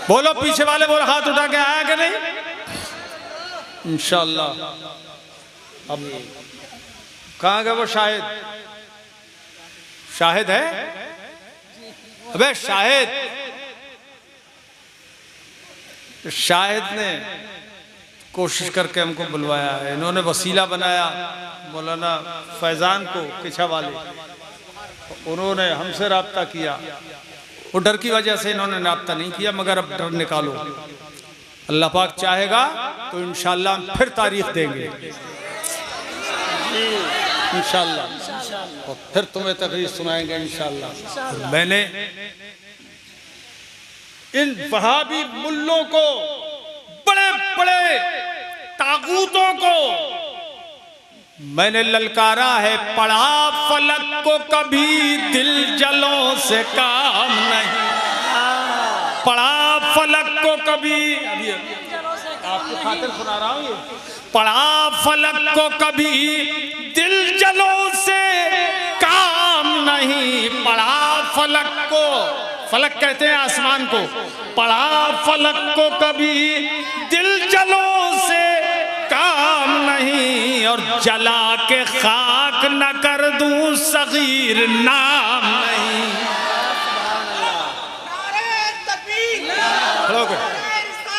बोलो पीछे वाले, बोलो हाथ उठा के, आया कि नहीं? इंशाअल्लाह। अब कहाँ गए वो शाहिद? शाहिद है? अबे शाहिद, शाहिद ने कोशिश करके हमको बुलवाया है। इन्होंने वसीला बनाया मौलाना फैजान को, किछा वाले, उन्होंने हमसे राब्ता किया। वो डर की वजह से इन्होंने राब्ता नहीं किया, मगर अब डर निकालो। अल्लाह पाक चाहेगा तो इंशाअल्लाह हम फिर तारीख देंगे, इंशाअल्लाह, और फिर तुम्हें तकरीर सुनाएंगे इंशाअल्लाह। मैंने इन वहाबी मुल्लों को, बड़े बड़े तागूतों को मैंने ललकारा है। पढ़ा फलक को कभी दिल जलों से काम नहीं, पढ़ा फलक को कभी, अभी आपको खातिर सुना रहा हूँ ये। पढ़ा फलक को कभी दिल जलों से काम नहीं, पढ़ा फलक को, फलक कहते हैं आसमान को, पढ़ा फलक को कभी दिल जलों से काम नहीं, और जला के खाक न कर दूं सगीर नाम नहीं।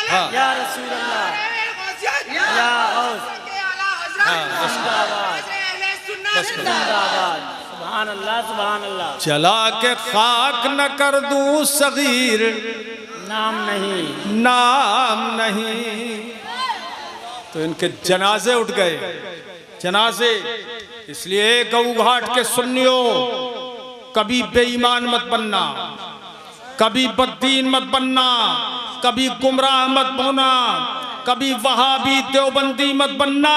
हाँ या रसूल अल्लाह, या गौस, जिंदाबाद, जिंदाबाद। सुभान अल्लाह, सुभान अल्लाह। जला के खाक न कर दूं सगीर नाम नहीं, नाम नहीं। तो इनके जनाजे उठ गए, जनाजे। इसलिए गऊ घाट के सुन्नियों, कभी बेईमान मत बनना, कभी बद्दीन मत बनना, कभी गुमराह मत होना, कभी वहाबी देवबंदी मत बनना,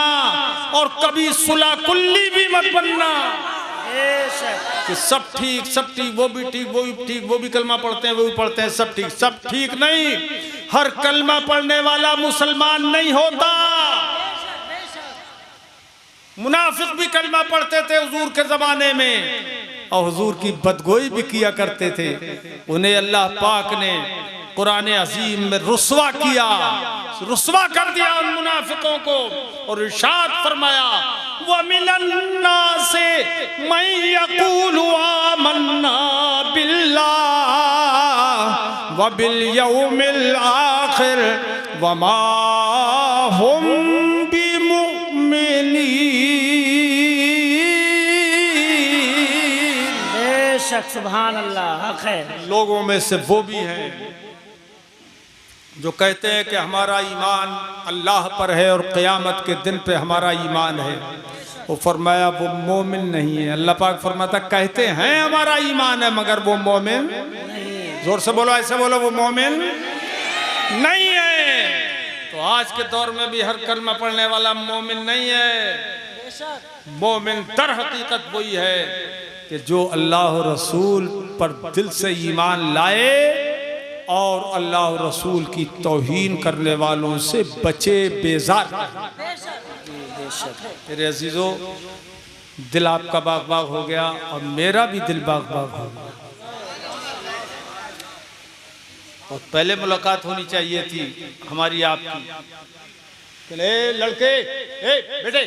और कभी सुला कुल्ली भी मत बनना। कि सब ठीक, वो भी ठीक, वो भी ठीक, वो भी कलमा पढ़ते हैं, वो भी पढ़ते हैं, सब ठीक नहीं। हर कलमा पढ़ने वाला मुसलमान नहीं होता। मुनाफिक भी कलमा पढ़ते थे हुजूर के जमाने में और हुजूर की बदगोई भी किया करते थे। उन्हें अल्लाह पाक ने कुरान अजीम में रुस्वा किया, रुस्वा कर दिया उन मुनाफिकों को और इरशाद फरमाया व मिनन्नासे मैं यक़ूलु आमन्ना बिल्लाह व बिल यौमिल आखिर व मा हुम बिमुमिनीन। बेशक सुभान अल्लाह हक है। लोगों में से वो भी हैं जो कहते हैं कि हमारा ईमान अल्लाह पर है और क़यामत के दिन पे हमारा ईमान है। वो फरमाया वो मोमिन नहीं है। अल्लाह पाक फरमाता कहते हैं हमारा ईमान है मगर वो मोमिन, जोर से बोलो, ऐसे बोलो, वो मोमिन नहीं है। तो आज के दौर में भी हर कलमा पढ़ने वाला मोमिन नहीं है। मोमिन दर हकीकत वही है कि जो अल्लाह रसूल पर दिल से ईमान लाए और अल्लाह रसूल की तौहीन करने वालों से बचे, बेजार। मेरे अजीजों, दिल आपका बाग बाग हो गया और मेरा भी दिल बाग बाग हो गया। और पहले मुलाकात होनी चाहिए थी हमारी आपकी। लड़के, बेटे,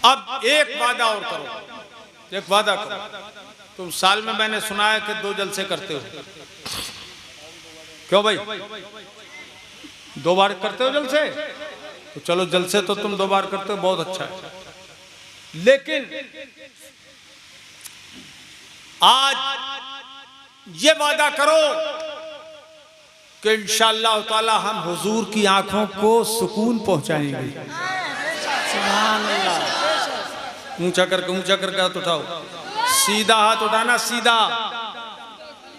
अब एक वादा और करो, एक वादा करो। तुम साल में मैंने सुना है कि 2 जलसे करते हो, क्यों भाई? 2 बार करते हो जलसे? तो चलो जलसे तो तुम 2 बार करते हो, बहुत अच्छा है। लेकिन आज ये वादा करो कि इंशाअल्लाह ताला हम हुजूर की आंखों को सुकून पहुंचाएंगे। ऊंचा करके हाथ उठाओ, सीधा हाथ उठाना,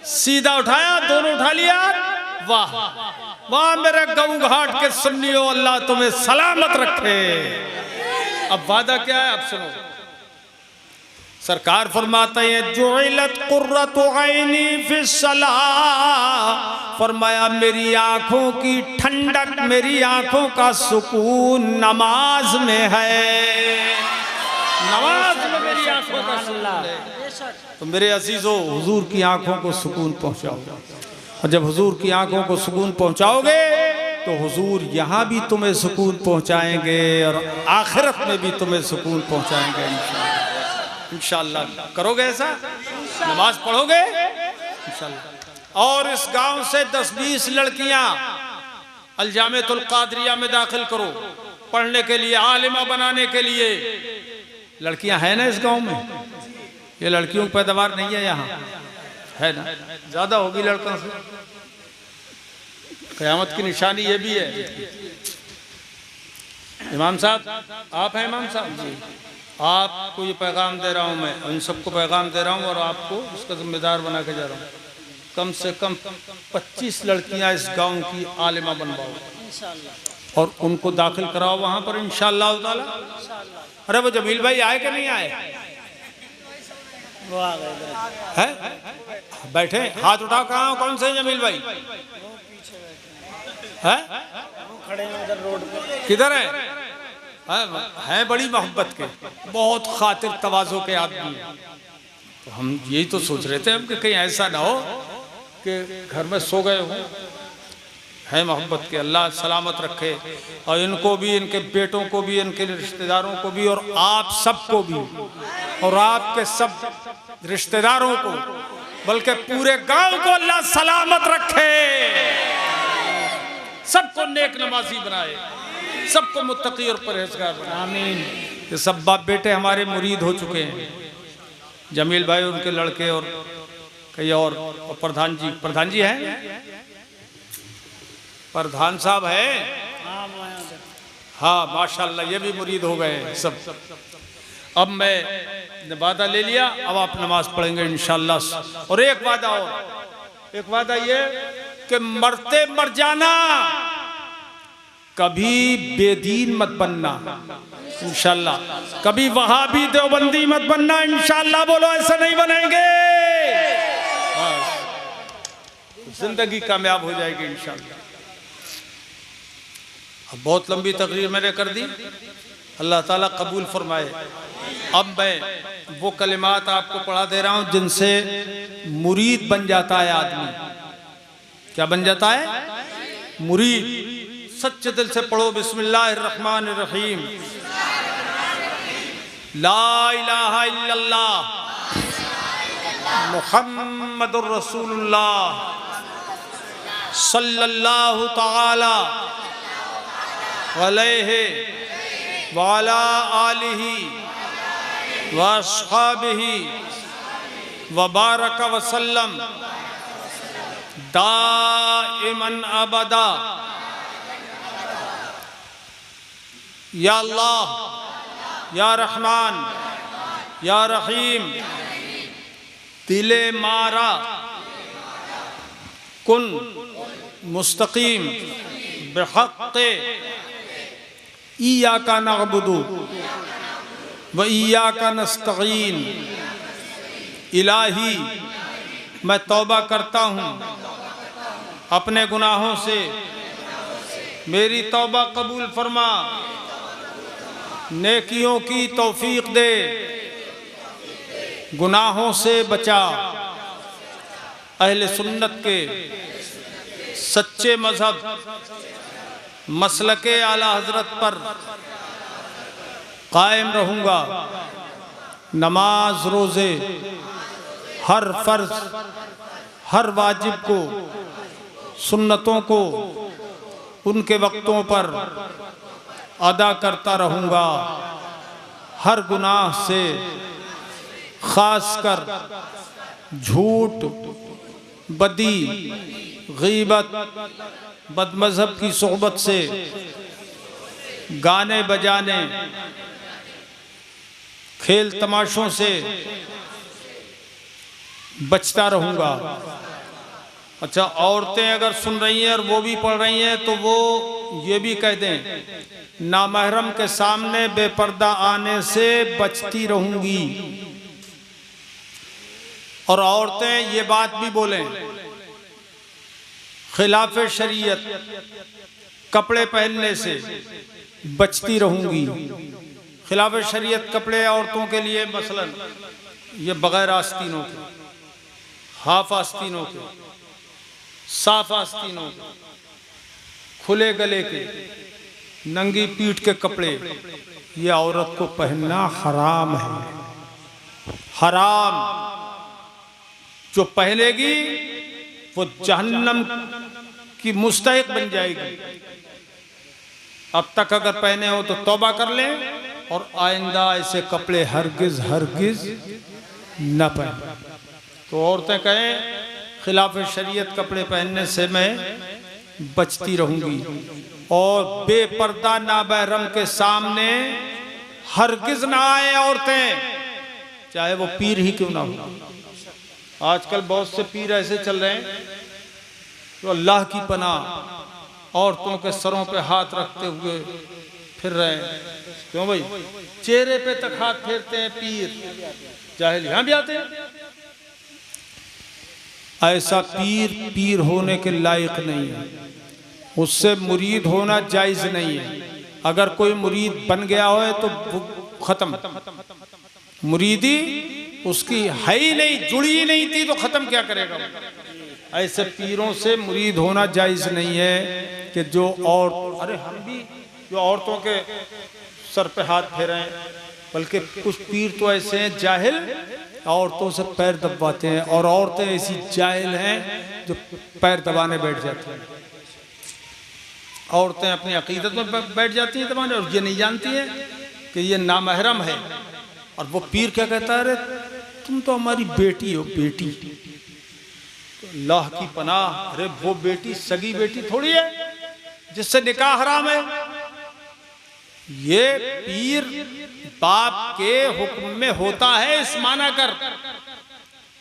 सीधा उठाया, दोनों उठा लिया। वाह वाह मेरे गऊ घाट के सुन्नियों, अल्लाह तुम्हें सलामत रखे। अब वादा क्या है? अब सुनो, सरकार फरमाते हैं जुइलत कुर्रतु ऐनी फिस्सलाह, फरमाया मेरी आंखों की ठंडक, मेरी आंखों का सुकून नमाज में है। नमाज में मेरी आंखों का सुकून है। तो मेरे अजीजों, हुजूर की आंखों को सुकून पहुंचाओ। और जब हुजूर की आंखों को सुकून पहुंचाओगे तो हुजूर यहाँ भी तुम्हें सुकून पहुंचाएंगे और आखिरत में भी तुम्हें सुकून पहुंचाएंगे इंशाअल्लाह। करोगे ऐसा? नमाज पढ़ोगे इंशाअल्लाह। और इस गांव से 10-20 लड़कियां अलजामेतुल कादरिया में दाखिल करो पढ़ने के लिए, आलिमा बनाने के लिए। लड़कियां हैं ना इस गांव में? ये लड़कियों की पैदावार नहीं है यहाँ, है ना? ज्यादा होगी लड़कों से। क़यामत की निशानी ये भी है। इमाम साहब, आप हैं इमाम साहब जी? आपको ये पैगाम दे रहा हूँ मैं, उन सबको पैगाम दे रहा हूँ और आपको उसका जिम्मेदार बना के जा रहा हूँ। कम से कम 25 लड़कियाँ इस गांव की आलिमा बनवाओ और उनको दाखिल कराओ वहाँ पर इंशाअल्लाह ताला। अरे वो जमील भाई आए कि नहीं आए? वो आ गए हैं? बैठे, हाथ उठाओ। कहाँ हो? कौन से जमील भाई? हैं? खड़े हैं उधर रोड पे। किधर है? हैं बड़ी मोहब्बत के, बहुत खातिर तवाज़ो के आदमी। तो हम यही तो सोच रहे थे हम कि कहीं ऐसा ना हो कि घर में सो गए हो। है मोहब्बत के, अल्लाह सलामत रखे और इनको भी, इनके बेटों को भी, इनके रिश्तेदारों को भी और आप सबको भी और आपके सब रिश्तेदारों को, बल्कि पूरे गांव को अल्लाह सलामत रखे। सबको नेक नमाजी बनाए, सबको मुत्तकी और परहेजगार बनाए। आमीन। ये सब बाप बेटे हमारे मुरीद हो चुके हैं। जमील भाई, उनके लड़के और कई और प्रधान जी हैं, प्रधान साहब है। हाँ माशाल्लाह, ये भी मुरीद हो गए सब। अब मैं वादा ले लिया, अब आप नमाज पढ़ेंगे इंशाअल्लाह। और एक वादा और, एक वादा ये कि मरते मर जाना, कभी बेदीन मत बनना इंशाल्लाह, कभी वहाबी देवबंदी मत बनना इंशाल्लाह। बोलो ऐसा नहीं बनेंगे, जिंदगी कामयाब हो जाएगी इंशाल्लाह। अब बहुत लंबी तकरीर मैंने कर दी, अल्लाह ताला कबूल फरमाए। अब मैं वो कलिमात आपको पढ़ा दे रहा हूं जिनसे मुरीद बन जाता है आदमी। क्या बन जाता है? मुरीद। सच्चे दिल से पढ़ो, बिस्मिल्लाहिर्रहमानिर्रहीम। ला इलाहा इल्लल्लाह मुहम्मदुर रसूलुल्लाह सल्लल्लाहु तआला अलैहि वाला आलिही व अस्हाबिही व बारक वसल्लम दाइमन अबदा। या अल्लाह, या रहमान, या रहीम, दिले मारा कुन मुस्तकीम बिहक़्क़े इय्याका नअबुदु व इय्याका नस्तईन। इलाही, मैं तौबा करता हूँ अपने गुनाहों से, मेरी तौबा कबूल फरमा, नेकियों की तौफीक दे, गुनाहों से बचा। अहले सुन्नत के सच्चे मजहब मसलके आला हजरत पर कायम रहूँगा। नमाज रोज़े, हर फर्ज, हर वाजिब को, सुन्नतों को उनके वक्तों पर अदा करता रहूँगा। हर गुनाह से, ख़ासकर झूठ, बदी, गीबत, बदमज़हब की सोहबत से, गाने बजाने, खेल तमाशों से बचता रहूँगा। अच्छा, औरतें अगर सुन रही हैं और वो भी पढ़ रही हैं तो वो ये भी कह दें, नामहरम के सामने बेपर्दा आने से बचती रहूँगी। और औरतें ये बात भी बोलें, खिलाफ शरीयत कपड़े पहनने से बचती रहूँगी। खिलाफ शरीयत कपड़े औरतों के लिए मसलन ये बग़ैर आस्तीनों के, हाफ आस्तीनों के, साफ आस्तीनों के, खुले गले के, नंगी पीठ के कपड़े, ये औरत को पहनना हराम है। हराम। जो पहनेगी वो जहन्नम की मुस्तहिक बन जाएगी। अब तक अगर पहने हो तो तौबा कर लें और आइंदा ऐसे कपड़े हरगिज हरगिज न पहने। तो औरतें कहें खिलाफ शरीयत कपड़े पहनने से मैं बचती रहूंगी। और बेपर्दा नाबहरम के सामने हरगिज ना आए औरतें, चाहे वो पीर ही क्यों ना हो। आजकल बहुत से पीर ऐसे चल रहे हैं जो अल्लाह की पनाह औरतों के सरों पे हाथ रखते हुए फिर रहे हैं। क्यों भाई? चेहरे पे तक हाथ फेरते हैं पीर। जाहिल यहाँ भी आते हैं। ऐसा पीर होने के लायक नहीं है, उससे मुरीद होना जायज नहीं है। अगर कोई मुरीद बन गया हो तो खत्म, मुरीदी उसकी है ही नहीं, जुड़ी ही नहीं थी तो खत्म क्या करेगा। ऐसे पीरों से मुरीद होना जायज नहीं है कि जो अरे हम भी जो औरतों के सर पे हाथ फेरे हैं, बल्कि कुछ पीर तो ऐसे हैं जाहिल, औरतों से पैर दबाते हैं। और औरतें ऐसी जाहिल हैं जो पैर दबाने बैठ जाती हैं। औरतें अपनी अकीदत में बैठ जाती हैं दबाने, और ये नहीं जानती हैं कि ये नामहरम है। और वो पीर क्या कहता है, अरे तुम तो हमारी बेटी हो, बेटी। तो अल्लाह की पनाह, अरे वो बेटी सगी बेटी थोड़ी है जिससे निकाह हराम है। ये पीर बाप के हुक्म में होता है, इस माना कर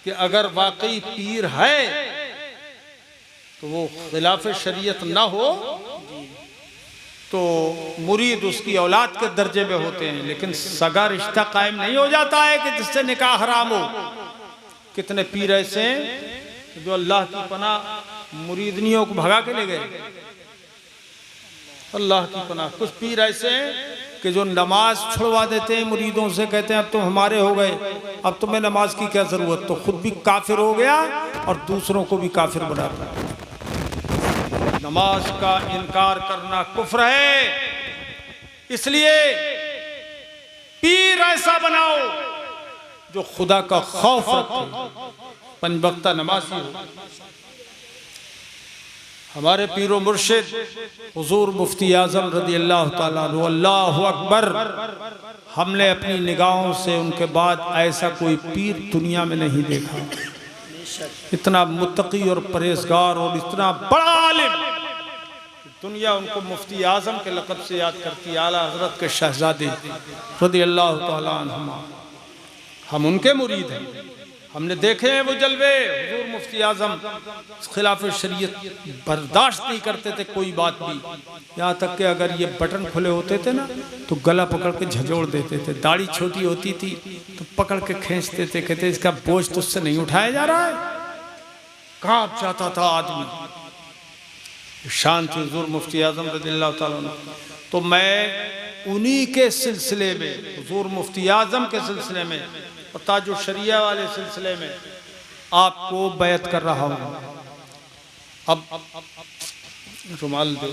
कि अगर वाकई पीर है तो वो खिलाफ शरीयत ना हो तो मुरीद उसकी औलाद के दर्जे में होते हैं, लेकिन सगा रिश्ता कायम नहीं हो जाता है कि जिससे निकाह हराम हो। कितने पीर ऐसे हैं जो अल्लाह की पनाह मुरीदनियों को भगा के ले गए, अल्लाह की पनाह। कुछ पीर ऐसे हैं कि जो नमाज छुड़वा देते हैं मुरीदों से, कहते हैं अब तुम हमारे हो गए, अब तुम्हें नमाज की क्या जरूरत। तो खुद भी काफिर हो गया और दूसरों को भी काफिर बना दिया। नमाज का इनकार करना कुफ्र है। इसलिए पीर ऐसा बनाओ जो खुदा का खौफ रखे, पंजवक्ता नमाजी हो। हमारे पीरो मुर्शिद हुजूर मुफ्ती आजम रदी अल्लाह ताला अन्हु, अल्लाहु अकबर, हमने अपनी निगाहों से उनके बाद ऐसा कोई पीर दुनिया में नहीं देखा। इतना मुत्तकी और परहेजगार और इतना बड़ा आलिम, दुनिया उनको मुफ्ती आजम के लक़ब से याद करती, आला हज़रत के शहजादे रदी अल्लाह ताला अन्हुमा। हम उनके मुरीद हैं, हमने देखे हैं वो जलवे। हुजूर मुफ्ती आजम खिलाफ शरीयत बर्दाश्त नहीं करते थे कोई बात भी, यहाँ तक कि अगर ये बटन खुले होते थे ना तो गला पकड़ के झंझोड़ देते थे। दाढ़ी छोटी होती थी तो पकड़ के खींचते थे, कहते इसका बोझ तुझसे नहीं उठाया जा रहा है। कांप जाता था आदमी। शांति हुजूर मुफ्ती आजम रज़ियल्लाहु ताला अन्हु। तो मैं उन्हीं के सिलसिले में, हुजूर मुफ्ती आजम के सिलसिले में और ताजुल शरिया वाले सिलसिले में आपको बैत कर रहा हूँ। अब रुमाल दो,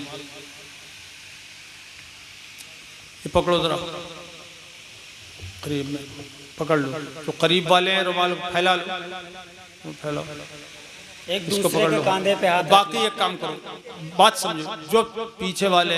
ये पकड़ो जरा, करीब में पकड़ लो, जो करीब वाले हैं रुमाल फैला लो, फैलाओ, एक दूसरे के कांधे पे हाथ। बाकी एक काम करो, बात समझो, जो पीछे वाले